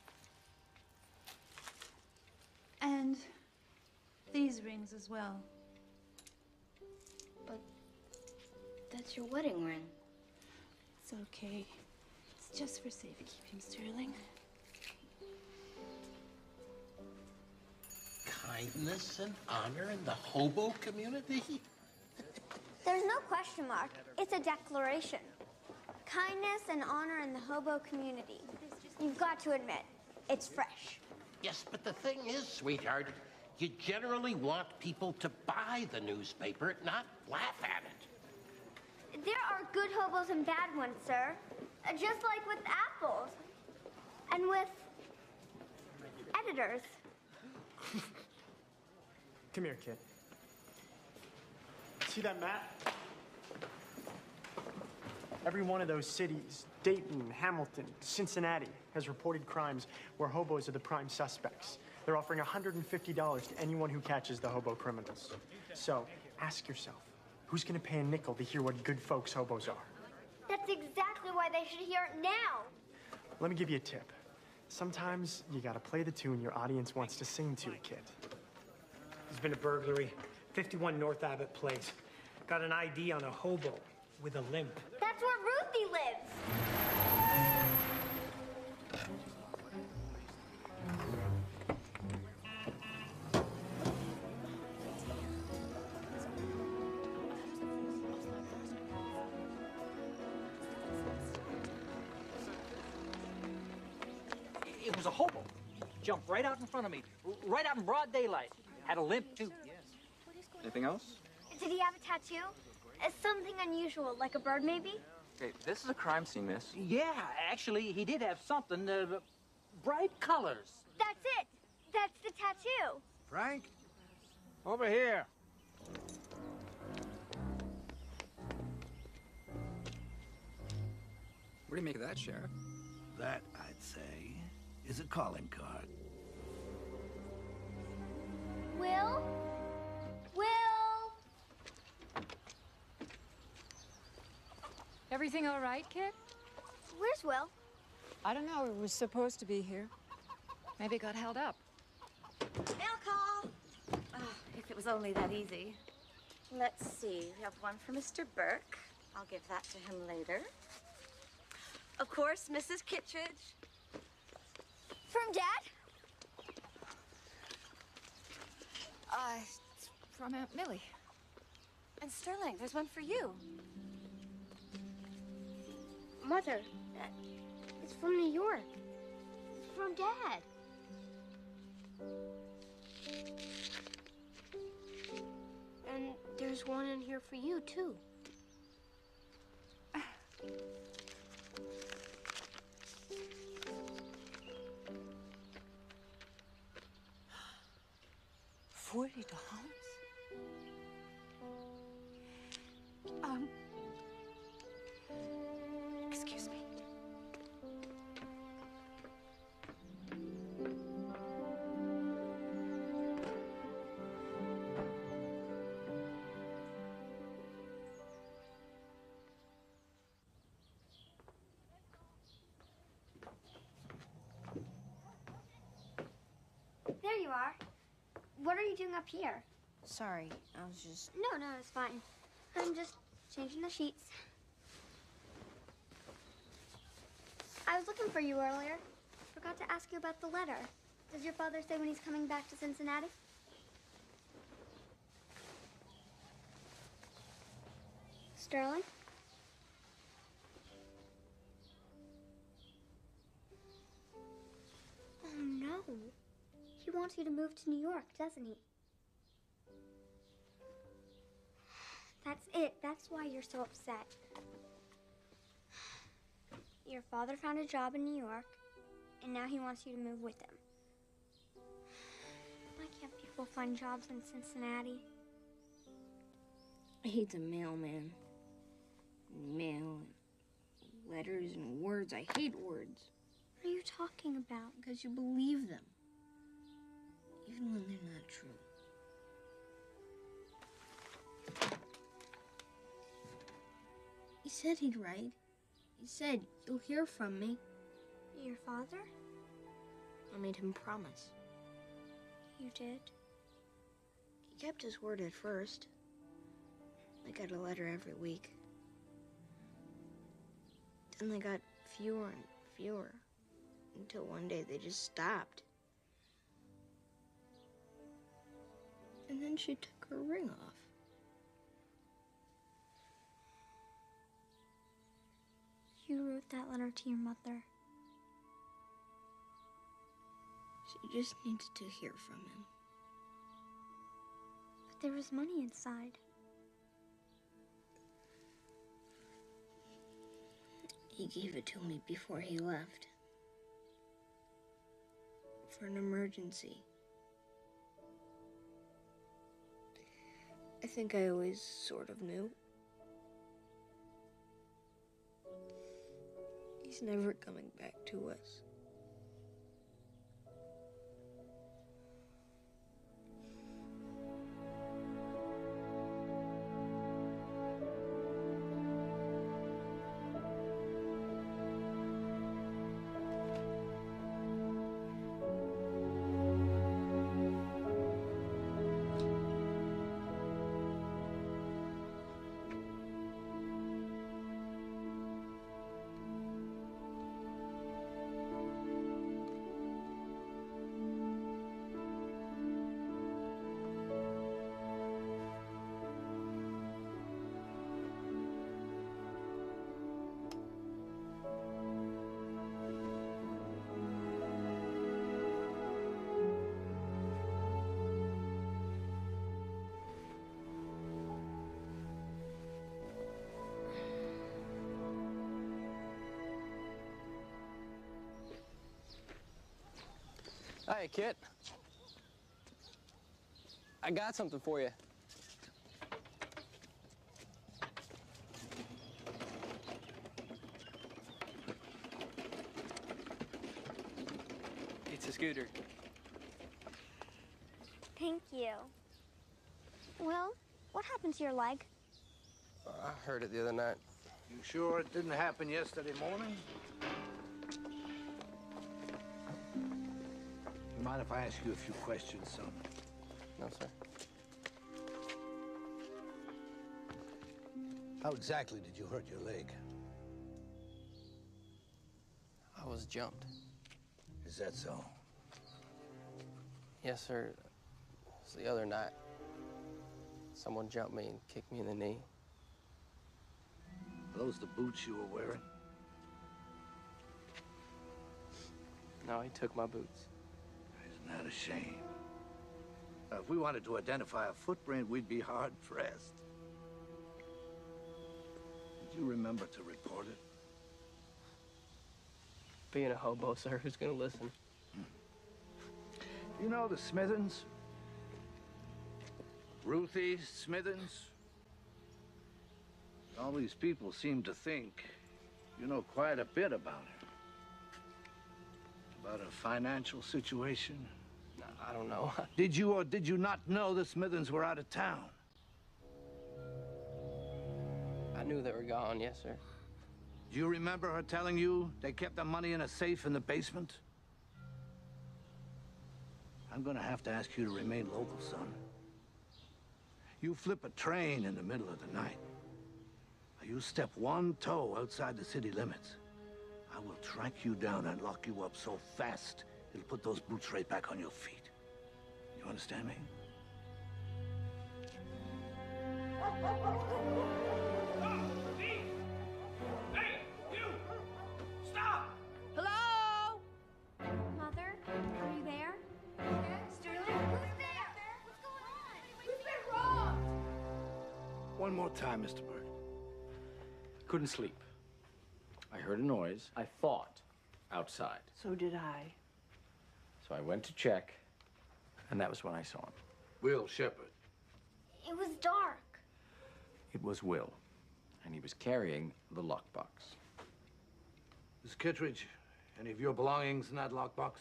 And these rings as well. But that's your wedding ring. It's okay. It's just for safekeeping, Sterling. Kindness and honor in the hobo community? There's no question mark. It's a declaration. Kindness and honor in the hobo community. You've got to admit, it's fresh. Yes, but the thing is, sweetheart, you generally want people to buy the newspaper, not laugh at it. There are good hobos and bad ones, sir. Just like with apples. And with editors. Come here, kid. See that map? Every one of those cities, Dayton, Hamilton, Cincinnati, has reported crimes where hobos are the prime suspects. They're offering $150 to anyone who catches the hobo criminals. So, ask yourself, who's gonna pay a nickel to hear what good folks hobos are? That's exactly why they should hear it now. Let me give you a tip. Sometimes you gotta play the tune your audience wants to sing to, kid. There's been a burglary, 51 North Abbott Place. Got an ID on a hobo with a limp. That's where Ruthie lives. It was a hobo. Jumped right out in front of me, right out in broad daylight. Had a limp, too. Anything else? Did he have a tattoo? Something unusual, like a bird, maybe? Okay, this is a crime scene, miss. Yeah, actually, he did have something. Bright colors. That's it. That's the tattoo. Frank, over here. What do you make of that, Sheriff? That, I'd say, is a calling card. Will? Will? Everything all right, kid? Where's Will? I don't know. It was supposed to be here. Maybe it got held up. Mail call. Oh, if it was only that easy. Let's see. We have one for Mr. Burke. I'll give that to him later. Of course, Mrs. Kittredge. From Dad? It's from Aunt Millie. And Sterling, there's one for you. Mother, it's from New York. It's from Dad. And there's one in here for you, too. $40. Excuse me. There you are. What are you doing up here? Sorry, I was just... No, it's fine. I'm just changing the sheets. I was looking for you earlier. Forgot to ask you about the letter. Does your father say when he's coming back to Cincinnati? Sterling? Oh, no. He wants you to move to New York, doesn't he? That's it. That's why you're so upset. Your father found a job in New York, and now he wants you to move with him. Why can't people find jobs in Cincinnati? I hate the mailman. Mail and letters and words. I hate words. What are you talking about? Because you believe them. Even when they're not true. He said he'd write. He said, you'll hear from me. Your father? I made him promise. You did? He kept his word at first. I got a letter every week. Then they got fewer and fewer. Until one day they just stopped. And then she took her ring off. You wrote that letter to your mother. She just needed to hear from him. But there was money inside. He gave it to me before he left. For an emergency. I think I always sort of knew. He's never coming back to us. Hi, Kit. I got something for you. It's a scooter. Thank you. Well, what happened to your leg? I hurt it the other night. You sure it didn't happen yesterday morning? You mind if I ask you a few questions, son? No, sir. How exactly did you hurt your leg? I was jumped. Is that so? Yes, sir. It was the other night. Someone jumped me and kicked me in the knee. Are those the boots you were wearing? No, he took my boots. Isn't that a shame? If we wanted to identify a footprint, we'd be hard-pressed. Did you remember to report it? Being a hobo, sir, who's gonna listen? You know the Smithens? Ruthie Smithens? All these people seem to think you know quite a bit about her. About her financial situation. No, I don't know. Did you or did you not know the Smithens were out of town? I knew they were gone, yes, sir. Do you remember her telling you they kept the money in a safe in the basement? I'm gonna have to ask you to remain local, son. You flip a train in the middle of the night. You step one toe outside the city limits. I will track you down and lock you up so fast, it'll put those boots right back on your feet. You understand me? Hey, you! Stop! Hello? Mother, are you there? Sterling, who's there? What's going on? We've been robbed! One more time, Mr. Burke. Couldn't sleep. I heard a noise, I thought, outside. So did I. So I went to check, and that was when I saw him. Will Shepard. It was dark. It was Will, and he was carrying the lockbox. Miss Kittredge, any of your belongings in that lockbox?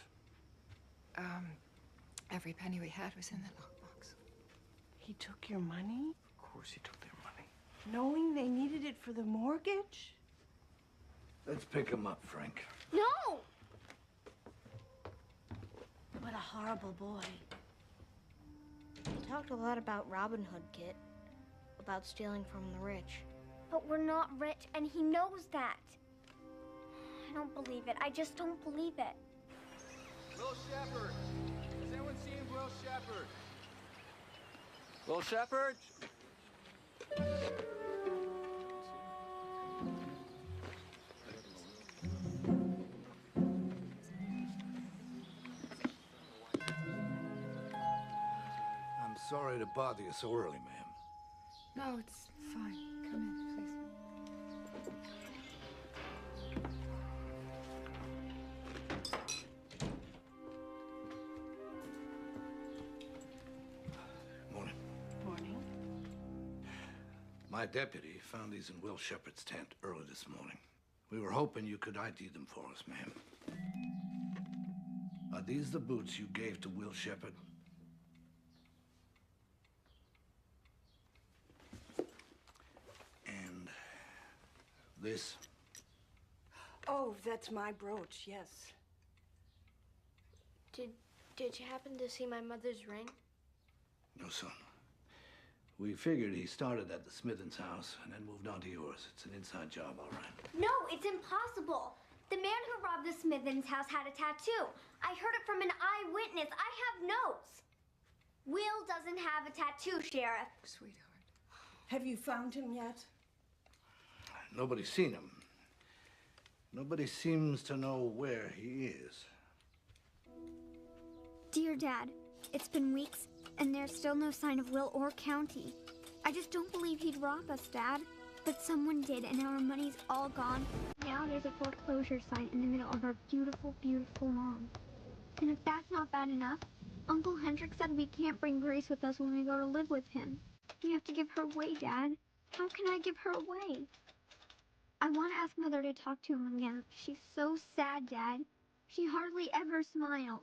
Every penny we had was in that lockbox. He took your money? Of course he took their money. Knowing they needed it for the mortgage? Let's pick him up, Frank. No! What a horrible boy. He talked a lot about Robin Hood, Kit. About stealing from the rich. But we're not rich, and he knows that. I don't believe it. I just don't believe it. Will Shepard! Has anyone seen Will Shepard? Will Shepard? I'm sorry to bother you so early, ma'am. No, it's fine. Come in, please. Morning. Morning. My deputy found these in Will Shepard's tent early this morning. We were hoping you could ID them for us, ma'am. Are these the boots you gave to Will Shepard? And this? Oh, that's my brooch, yes. Did you happen to see my mother's ring? No, son. We figured he started at the Smithens house and then moved on to yours. It's an inside job, all right. No, it's impossible. The man who robbed the Smithens house had a tattoo. I heard it from an eyewitness. I have notes. Will doesn't have a tattoo, Sheriff. Sweetheart. Have you found him yet? Nobody's seen him. Nobody seems to know where he is. Dear Dad, it's been weeks, and there's still no sign of Will or County. I just don't believe he'd rob us, Dad. But someone did, and our money's all gone. Now there's a foreclosure sign in the middle of our beautiful, beautiful lawn. And if that's not bad enough, Uncle Hendrik said we can't bring Grace with us when we go to live with him. We have to give her away, Dad. How can I give her away? I want to ask Mother to talk to him again. She's so sad, Dad. She hardly ever smiles.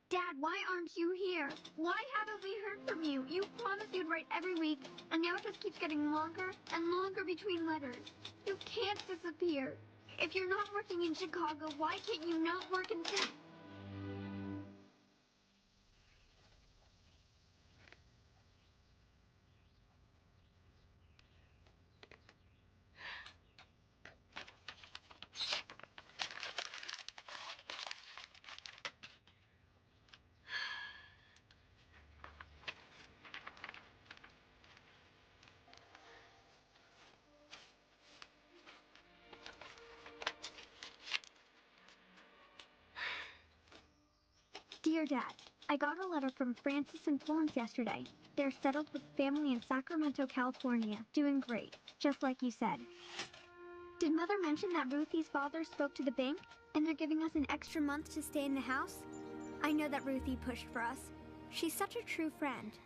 Dad, why aren't you here? Why haven't we heard from you? You promised you'd write every week, and now it just keeps getting longer and longer between letters. You can't disappear. If you're not working in Chicago, why can't you not work in San... Dear Dad, I got a letter from Francis and Florence yesterday. They're settled with family in Sacramento, California, doing great, just like you said. Did Mother mention that Ruthie's father spoke to the bank, and they're giving us an extra month to stay in the house? I know that Ruthie pushed for us. She's such a true friend.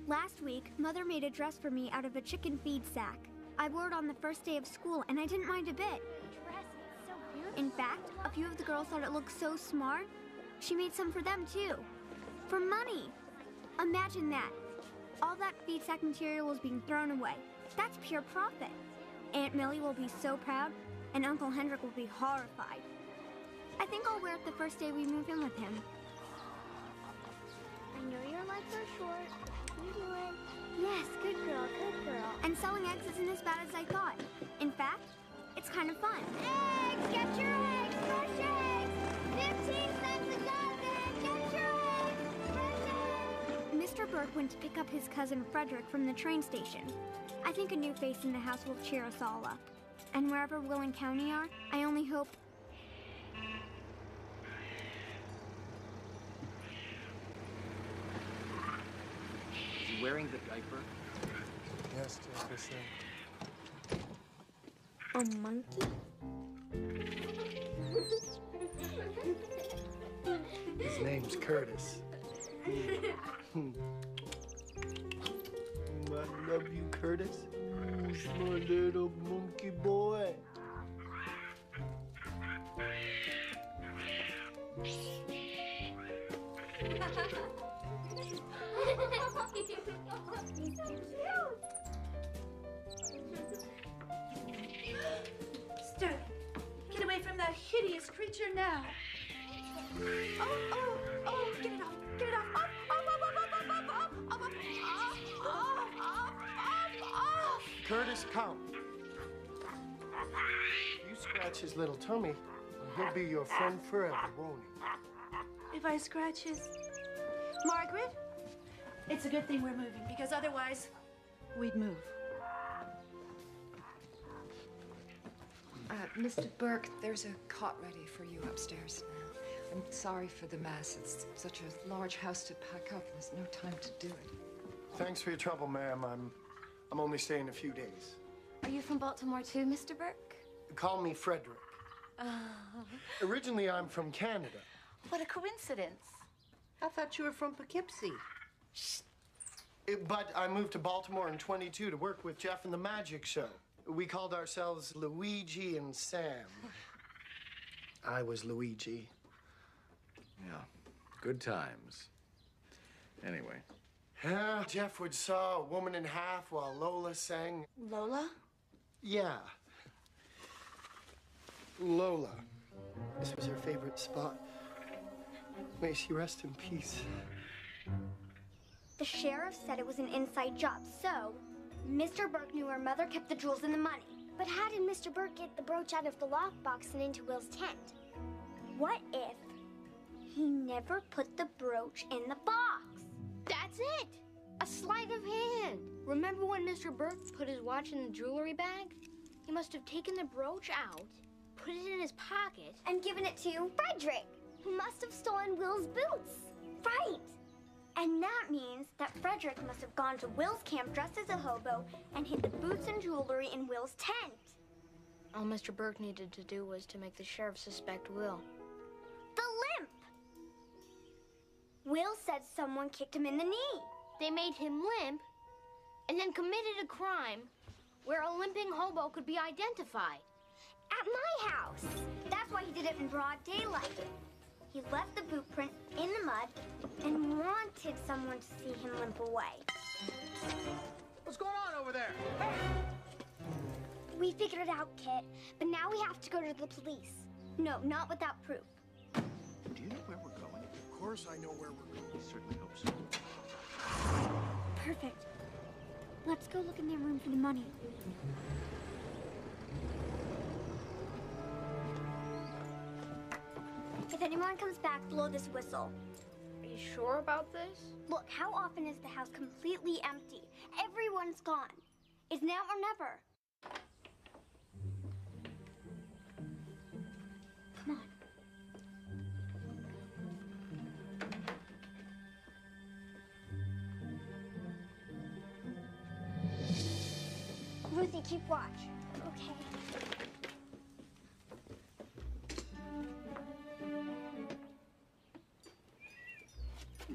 Last week, Mother made a dress for me out of a chicken feed sack. I wore it on the first day of school, and I didn't mind a bit. The dress is so beautiful. In fact, a few of the girls thought it looked so smart. She made some for them, too. For money. Imagine that. All that feed sack material was being thrown away. That's pure profit. Aunt Millie will be so proud, and Uncle Hendrik will be horrified. I think I'll wear it the first day we move in with him. I know your legs are short. You can do it. Yes, good girl, good girl. And selling eggs isn't as bad as I thought. In fact, it's kind of fun. Eggs! Get your eggs! Fresh eggs! 15 cents a dozen! Get your eggs! Fresh eggs! Mr. Burke went to pick up his cousin Frederick from the train station. I think a new face in the house will cheer us all up. And wherever Will and County are, I only hope... Is he wearing the diaper? Yes, Jefferson. A monkey? His name's Curtis. I love you, Curtis. Who's my little monkey boy? Sterling, get away from that hideous creature now. Oh, get it off, get it off. Off. Curtis, come. You scratch his little tummy, and he'll be your friend forever, won't he? If I scratch his... Margaret, it's a good thing we're moving, because otherwise, we'd move. Mr. Burke, there's a cot ready for you upstairs. I'm sorry for the mess. It's such a large house to pack up. There's no time to do it. Thanks for your trouble, ma'am. I'm only staying a few days. Are you from Baltimore too, Mr. Burke? Call me Frederick. Originally, I'm from Canada. What a coincidence. I thought you were from Poughkeepsie. But I moved to Baltimore in 22 to work with Jeff and the Magic Show. We called ourselves Luigi and Sam. I was Luigi. Yeah, good times. Anyway. Yeah, Jeff would saw a woman in half while Lola sang. Lola? Yeah. Lola. This was her favorite spot. May she rest in peace. The sheriff said it was an inside job, so Mr. Burke knew her mother kept the jewels and the money. But how did Mr. Burke get the brooch out of the lockbox and into Will's tent? What if he never put the brooch in the box? That's it! A sleight of hand. Remember when Mr. Burke put his watch in the jewelry bag? He must have taken the brooch out, put it in his pocket, and given it to Frederick, who must have stolen Will's boots. Right. And that means that Frederick must have gone to Will's camp dressed as a hobo and hid the boots and jewelry in Will's tent. All Mr. Burke needed to do was to make the sheriff suspect Will. The limp! Will said someone kicked him in the knee. They made him limp and then committed a crime where a limping hobo could be identified. At my house. That's why he did it in broad daylight. He left the boot print in the mud and wanted someone to see him limp away. What's going on over there? We figured it out, Kit, but now we have to go to the police. No, not without proof. Do you know where we're going? Of course I know where we're going. I certainly hope so. Perfect. Let's go look in their room for the money. If anyone comes back, blow this whistle. Are you sure about this? Look, how often is the house completely empty? Everyone's gone. It's now or never. Come on. Ruthie, keep watch. Okay.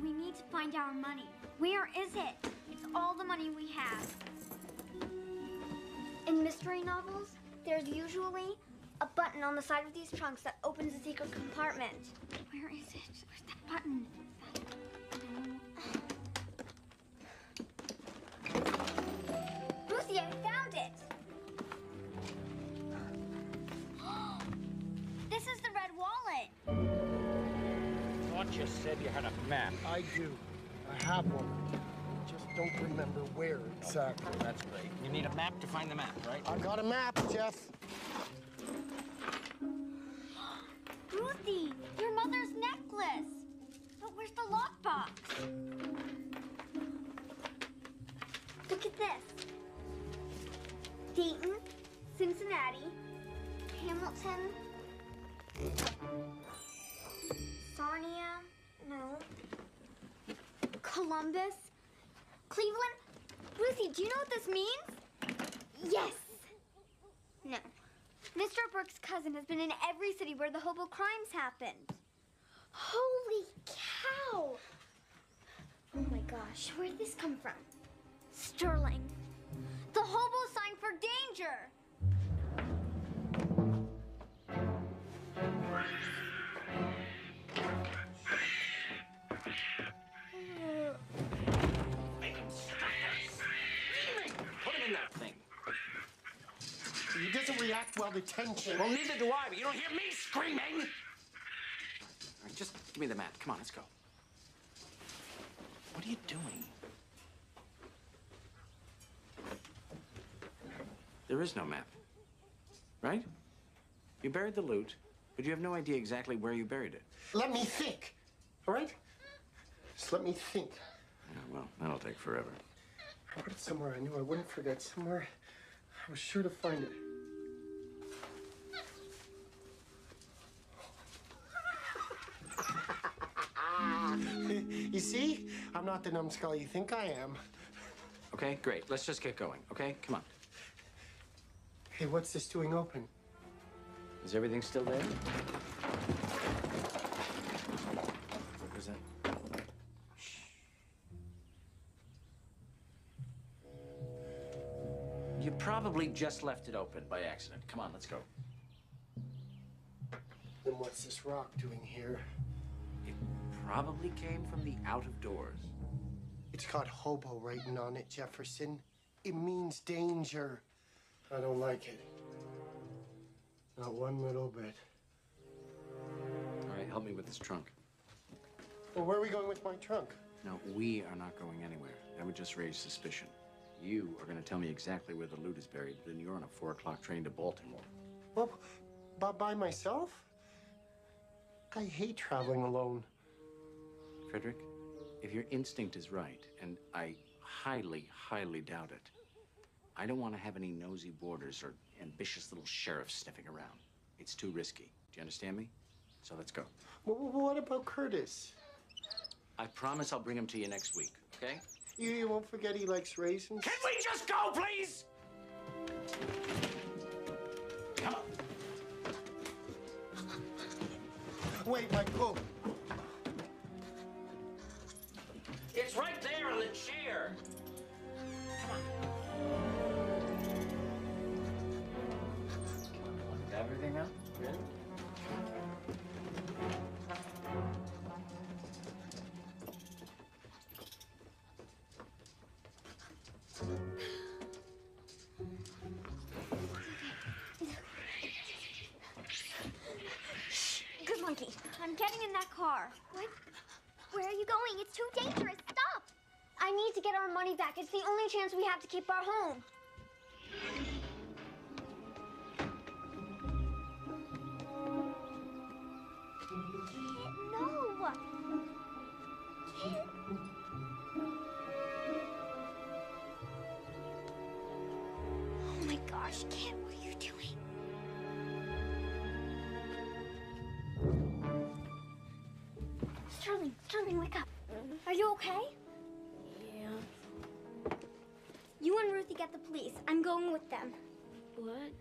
We need to find our money. Where is it? It's all the money we have. In mystery novels, there's usually a button on the side of these trunks that opens a secret compartment. Where is it? Where's that button? Ruthie, I found it! This is the red wallet. Thought you said you had a map. I do. I have one. Just don't remember where exactly. That's great. You need a map to find the map, right? I got a map, Jeff. Ruthie, your mother's necklace. But where's the lockbox? Look at this. Dayton, Cincinnati, Hamilton, Sarnia, no, Columbus, Cleveland. Ruthie, do you know what this means? Yes. No. Mr. Brooks' cousin has been in every city where the hobo crimes happened. Holy cow! Oh my gosh, where did this come from? Sterling. The hobo sign for danger! Make him stop screaming! Put him in that thing. He doesn't react well to tension. Well, neither do I, but you don't hear me screaming! All right, just give me the map. Come on, let's go. What are you doing? There is no map, right? You buried the loot, but you have no idea exactly where you buried it. Let me think, all right? Just let me think. Yeah, well, that'll take forever. I put it somewhere I knew I wouldn't forget. Somewhere I was sure to find it. You see? I'm not the numbskull you think I am. Okay, great. Let's just get going, okay? Come on. Hey, what's this doing open? Is everything still there? What was that? Shh. You probably just left it open by accident. Come on, let's go. Then what's this rock doing here? It probably came from the out of doors. It's got hobo writing on it, Jefferson. It means danger. I don't like it. Not one little bit. All right, help me with this trunk. Well, where are we going with my trunk? No, we are not going anywhere. That would just raise suspicion. You are going to tell me exactly where the loot is buried, then you're on a 4 o'clock train to Baltimore. Well, by myself? I hate traveling alone. Frederick, if your instinct is right, and I highly, highly doubt it, I don't want to have any nosy boarders or ambitious little sheriffs sniffing around. It's too risky. Do you understand me? So let's go. Well, what about Curtis? I promise I'll bring him to you next week, okay? You won't forget he likes raisins? Can we just go, please? Come on. Wait, my coat. It's right there on the chair. Is everything out? Ready? I'm getting in that car. What? Where are you going? It's too dangerous. Stop! I need to get our money back. It's the only chance we have to keep our home. No! Kit. Oh my gosh, Kit, what are you doing? Sterling, wake up. Are you okay? Yeah. You and Ruthie get the police. I'm going with them. What?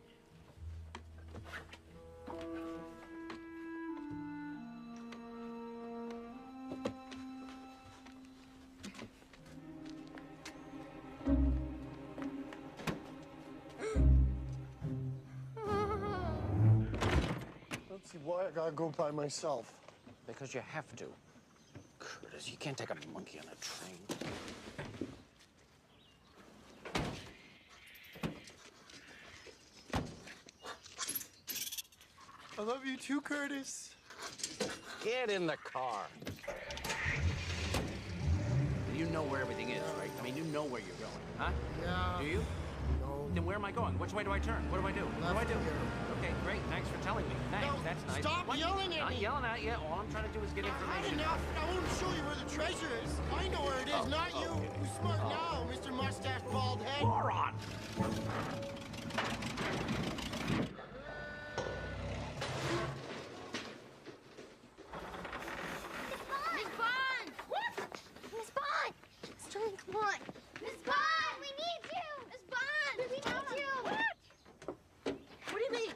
Don't see why I gotta go by myself. Because you have to. Curtis, you can't take a monkey on a train. I love you too, Curtis. Get in the car. You know where everything is, right? I mean, you know where you're going, huh? Yeah. Do you? No. Then where am I going? Which way do I turn? What do I do? What do I do? Okay, great. Thanks for telling me. Thanks. No, That's nice. stop yelling at Not me. yelling at you. All I'm trying to do is get information. Enough. I won't show you where the treasure is. I know where it is, not you. Okay. Who's smart now, Mr. Mustache Bald Head? Moron! Miss Bond! What? Miss Bond! Sterling, come on. Miss Bond, we need you! Miss Bond, we need you! What? What do you mean?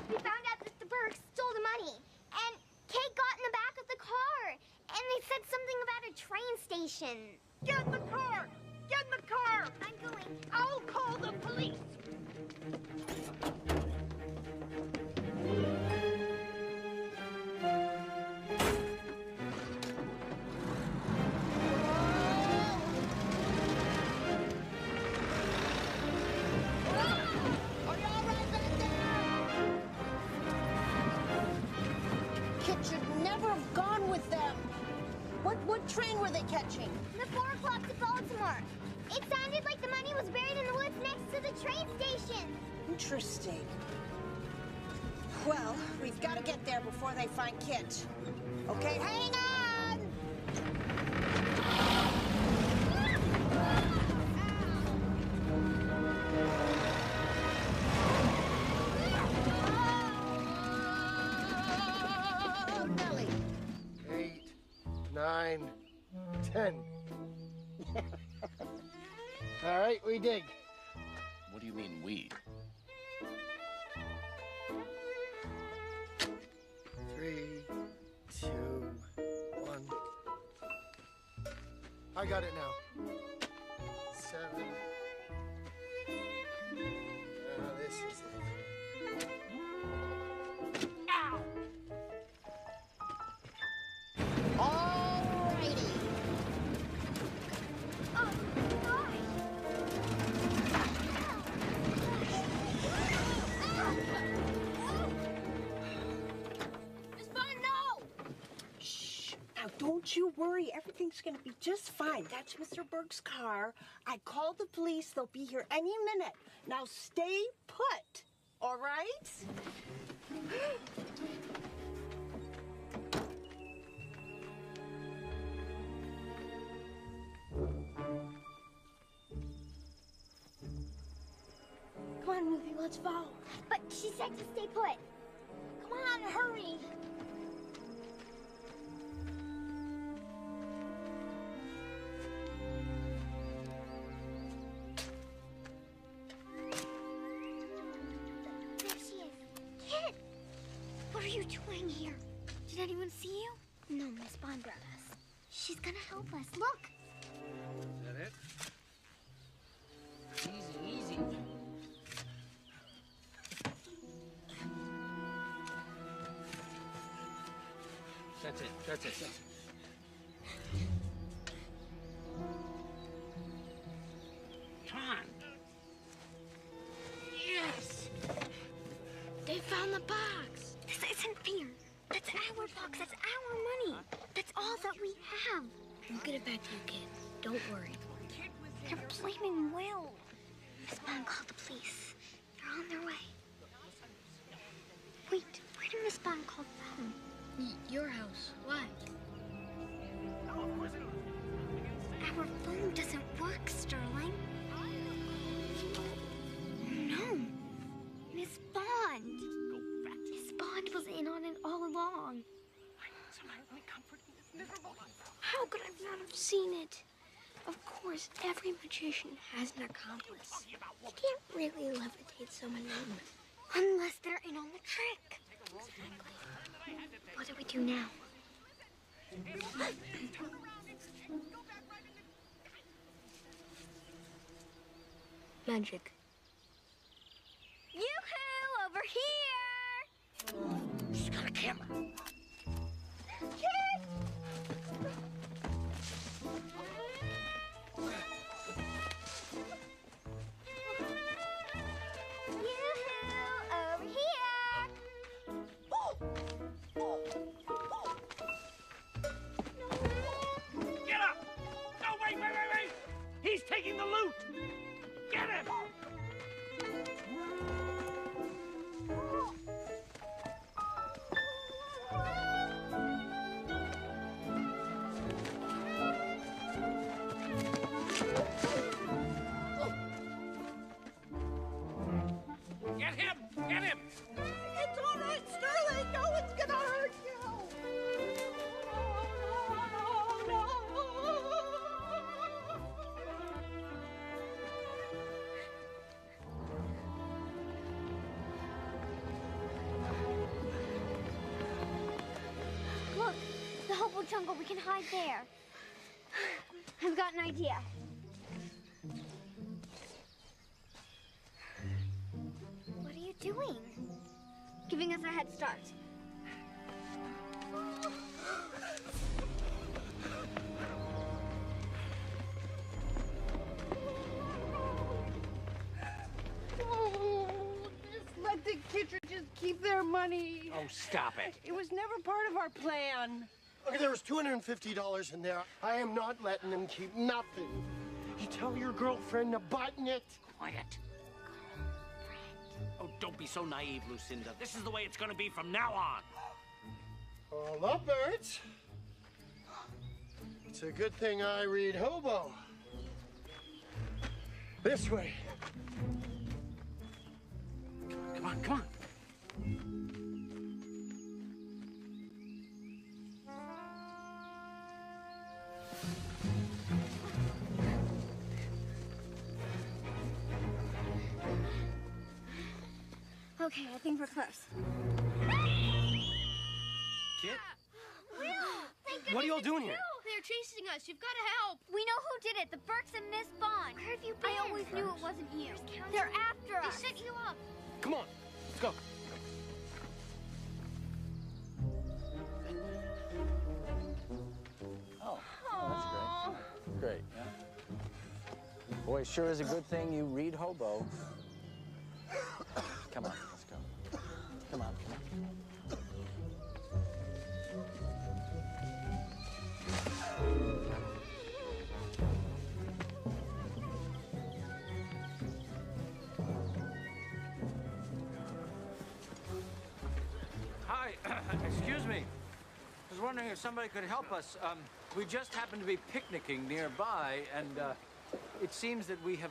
We found out that the Burks stole the money. And Kate got in the back of the car. And they said something about a train station. Get in the car! Get in the car! I'm going. I'll call the police! Are you all right back there? Kit should never have gone with them. What train were they catching? The 4 o'clock to Baltimore. It sounded like the money was buried in the woods next to the train station. Interesting. Well, we've got to get there before they find Kit. Okay, hang on! Oh, Nellie. 8, 9, 10. All right, we dig. What do you mean, we? 3, 2, 1. I got it now. 7. This is it. Ow! Alrighty. Oh, gosh. Miss Bond, no! Shh. Now, don't you worry. Everything's going to be just fine. That's Mr. Burke's car. I called the police. They'll be here any minute. Now, stay put. All right? Come on, Ruthie, let's follow. But she said to stay put. Come on, hurry. There she is. Kit! What are you doing here? Did anyone see you? No, Miss Bond brought us. She's gonna help us. Look! Is that it? Easy, easy. That's it. That's it. That's it. Come on. Yes! They found the box. This isn't fair. That's It's our box. That's our money. That's all that we have. We'll get it back to you, kid. Don't worry. They're blaming Will. Miss Bond called the police. They're on their way. Wait, where did Miss Bond call from? Your house. Why? Our phone doesn't work, Sterling. No. Miss Bond. Miss Bond was in on it all along. How could I not have seen it? Of course, every magician has an accomplice. You can't really levitate someone in. Unless they're in on the trick. What do we do now? Magic. Yoo-hoo! Over here! She's got a camera. Kid! Yoo-hoo! Over here! Get up! No, wait! He's taking the loot! Get him! Get him! Get him! It's all right, Sterling. No one's gonna hurt you. Look, the hobo jungle. We can hide there. I've got an idea. What are you doing? Giving us a head start. Just let the kittredges keep their money. Oh, stop it. It was never part of our plan. Okay, there was $250 in there. I am not letting them keep nothing. You tell your girlfriend to button it. Quiet. Oh, don't be so naive, Lucinda. This is the way it's gonna be from now on. Oh, lovebirds. It's a good thing I read hobo. This way. Come on, come on. Okay, I think we're close. Kit? Will! Thank What are you all doing here? They're chasing us. You've got to help. We know who did it. The Burks and Miss Bond. Where have you been? I always knew it wasn't you. They're after us. They set you up. Come on, let's go. Oh, that's great. Great, yeah. Boy, it sure is a good thing you read hobo. Come on, let's go. Come on. Hi, excuse me. I was wondering if somebody could help us. We just happened to be picnicking nearby, and it seems that we have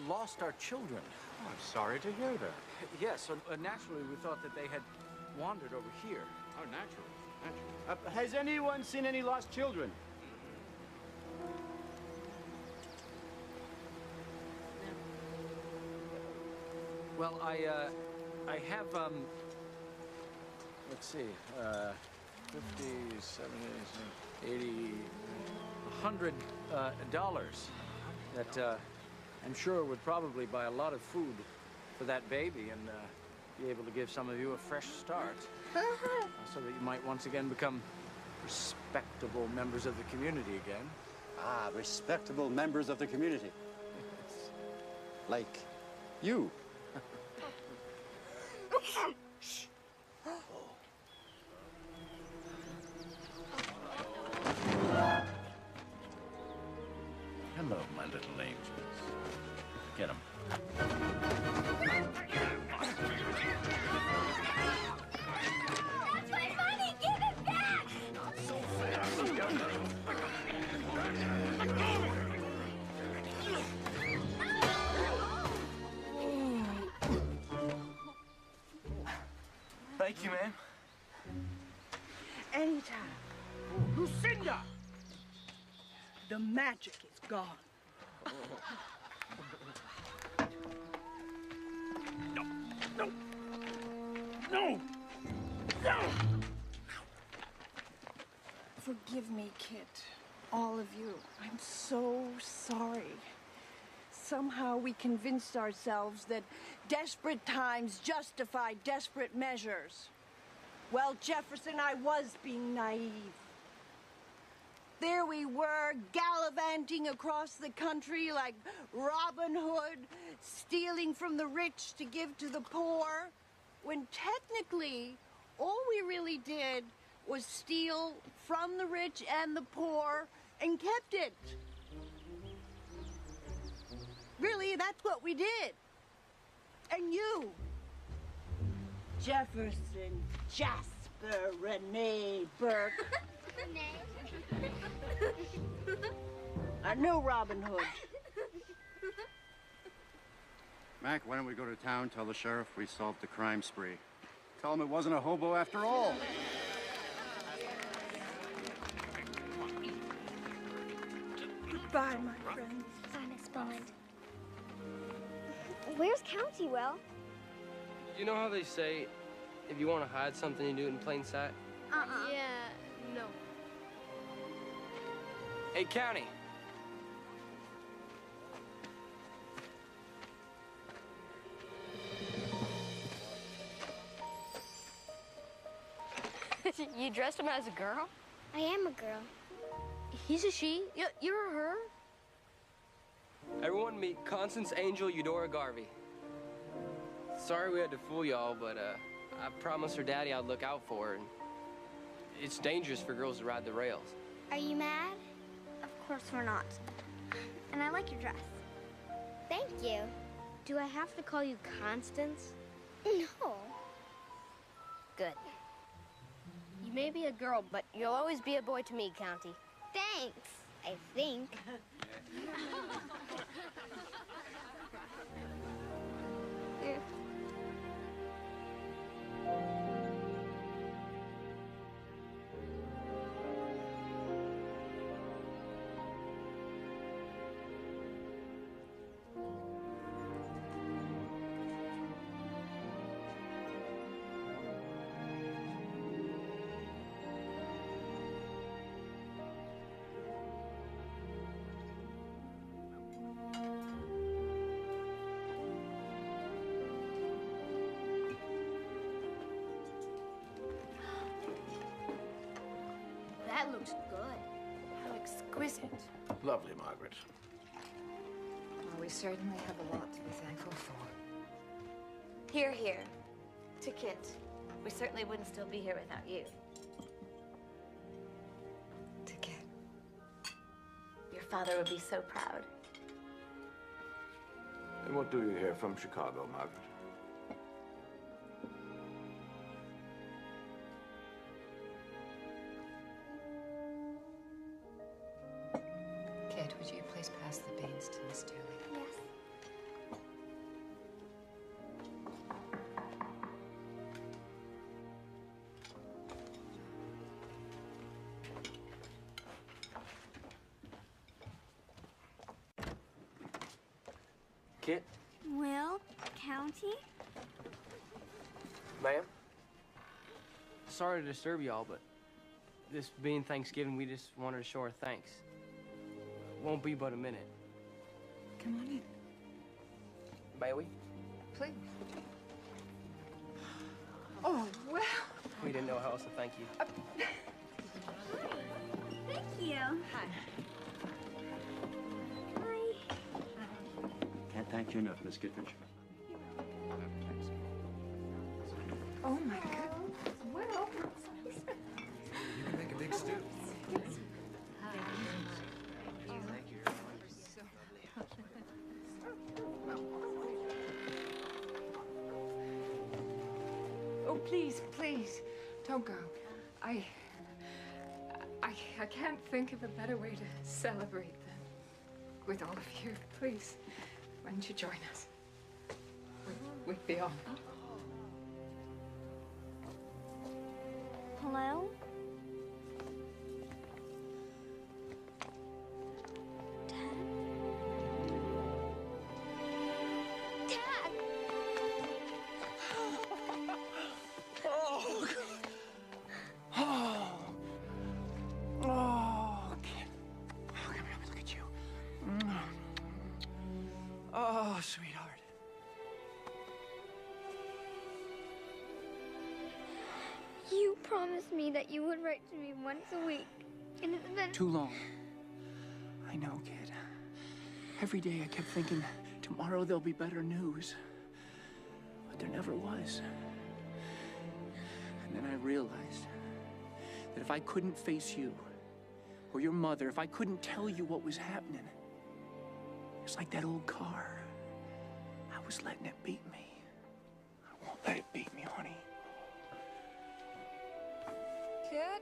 lost our children. Oh, I'm sorry to hear that. Yes, so naturally we thought that they had wandered over here. Oh, naturally. Has anyone seen any lost children? Well, I have, let's see, 50, 70, 80, $100 that I'm sure would probably buy a lot of food for that baby and be able to give some of you a fresh start so that you might once again become respectable members of the community again. Ah, respectable members of the community. Like you. little angels. Get them. That's my money! Give it back! Not so fast. Thank you, ma'am. Anytime. Lucinda! The magic is gone. No! No! No! Forgive me, Kit. All of you. I'm so sorry. Somehow we convinced ourselves that desperate times justify desperate measures. Well, Jefferson, I was being naive. There we were, gallivanting across the country like Robin Hood, stealing from the rich to give to the poor, when technically all we really did was steal from the rich and the poor and kept it. Really, that's what we did. And you, Jefferson, Jasper, Renee, Burke. I know Robin Hood. Mac, why don't we go to town, tell the sheriff we solved the crime spree? Tell him it wasn't a hobo after all. Goodbye, my friends. Bye, Miss Bond. Where's County, Will? You know how they say, if you want to hide something, you do it in plain sight? Yeah, no. Hey, County. You dressed him as a girl? I am a girl. He's a she? You're a her? Everyone meet Constance Angel Eudora Garvey. Sorry we had to fool y'all, but I promised her daddy I'd look out for her. And it's dangerous for girls to ride the rails. Are you mad? Of course we're not. And I like your dress. Thank you. Do I have to call you Constance? No. Good. You may be a girl, but you'll always be a boy to me, County. Thanks, I think. That looks good. How exquisite. Lovely, Margaret. Well, we certainly have a lot to be thankful for. Here, here. To Kit. We certainly wouldn't still be here without you. To Kit. Your father would be so proud. And what do you hear from Chicago, Margaret? Kit, would you please pass the beans to Miss Dooley? Yes. Kit? Will? County? Ma'am? Sorry to disturb y'all, but this being Thanksgiving, we just wanted to show our thanks. Won't be but a minute. Come on in. May we? Please. Oh, well. We didn't know how else to thank you. Thank you. Hi. Hi. Can't thank you enough, Miss Kittredge. Oh, my goodness. Well. You can make a big stew. Please, please, don't go. I can't think of a better way to celebrate than with all of you. Please, why don't you join us? We'd be honored. Hello? Oh, sweetheart. You promised me that you would write to me once a week, and it's been Too long. I know, kid. Every day I kept thinking, tomorrow there'll be better news. But there never was. And then I realized that if I couldn't face you, or your mother, if I couldn't tell you what was happening, it's like that old car. I was letting it beat me. I won't let it beat me, honey. Kid?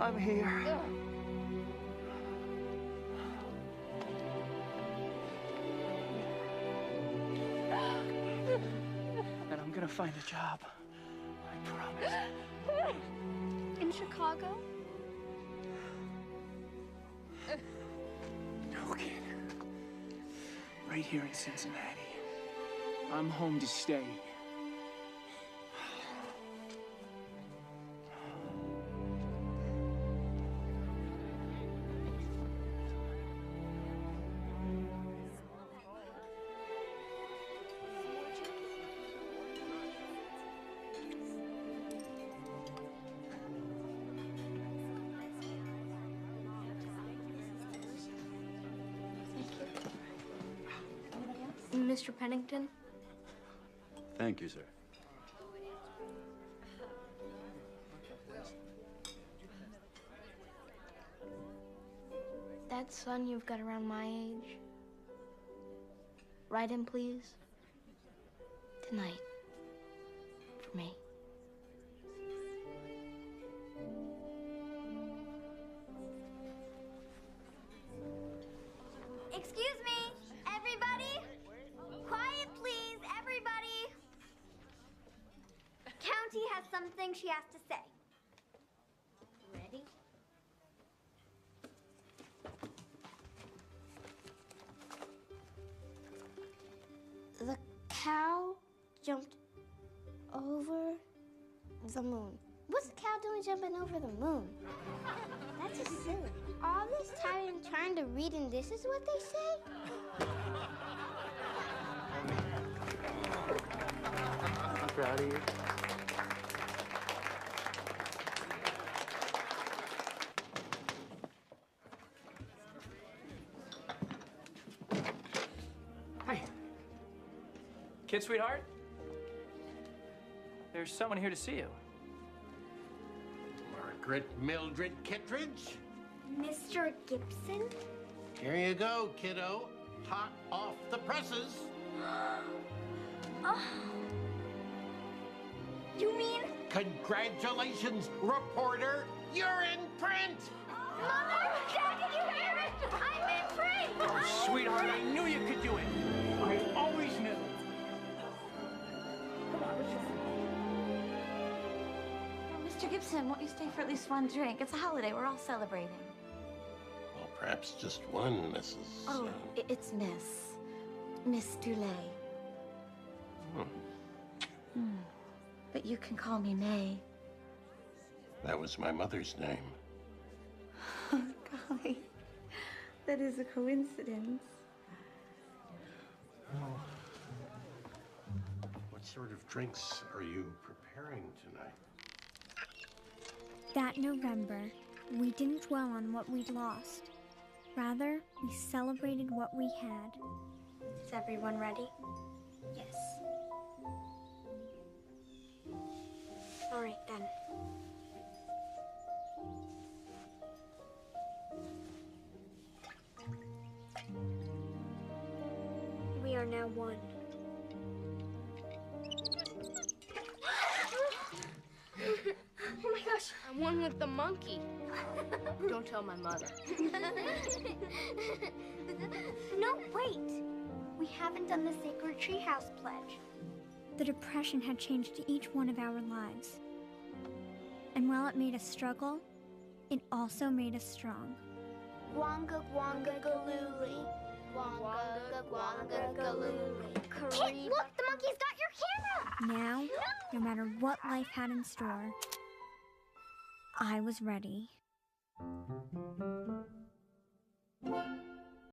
I'm here. And I'm gonna find a job. I promise. in Chicago. No, kid. Right here in Cincinnati. I'm home to stay. Mr. Pennington? Thank you, sir. That son you've got around my age. Write him, please. Tonight. For me. Excuse me, everybody. Quiet, please, everybody. County has something she has to say. Ready? The cow jumped over the moon. What's the cow doing jumping over the moon? That's just silly. All this time I'm trying to read, and this is what they say? I'm proud of you. Hi. Kid, sweetheart? There's someone here to see you. Margaret Mildred Kittredge? Mr. Gibson? Here you go, kiddo. Hot off the presses. Oh. You mean? Congratulations, reporter. You're in print. Mother! Dad, did you hear it? I'm in print! Oh, sweetheart, I knew you could do it. I always knew. Mr. Gibson, won't you stay for at least one drink? It's a holiday. We're all celebrating. Well, perhaps just one, Mrs. Oh, it's Miss Dulay. But you can call me May. That was my mother's name. Oh, golly. That is a coincidence. What sort of drinks are you preparing tonight? That November, we didn't dwell on what we'd lost. Rather, we celebrated what we had. Is everyone ready? Yes. won. Oh my gosh. I won with the monkey. Don't tell my mother. No, wait! We haven't done the sacred treehouse pledge. The depression had changed each one of our lives. And while it made us struggle, it also made us strong. Gwanga gwanga galooly. Gwanga gwanga galooly. Kit, look, the monkey's got your camera! Now, no matter what life had in store, I was ready.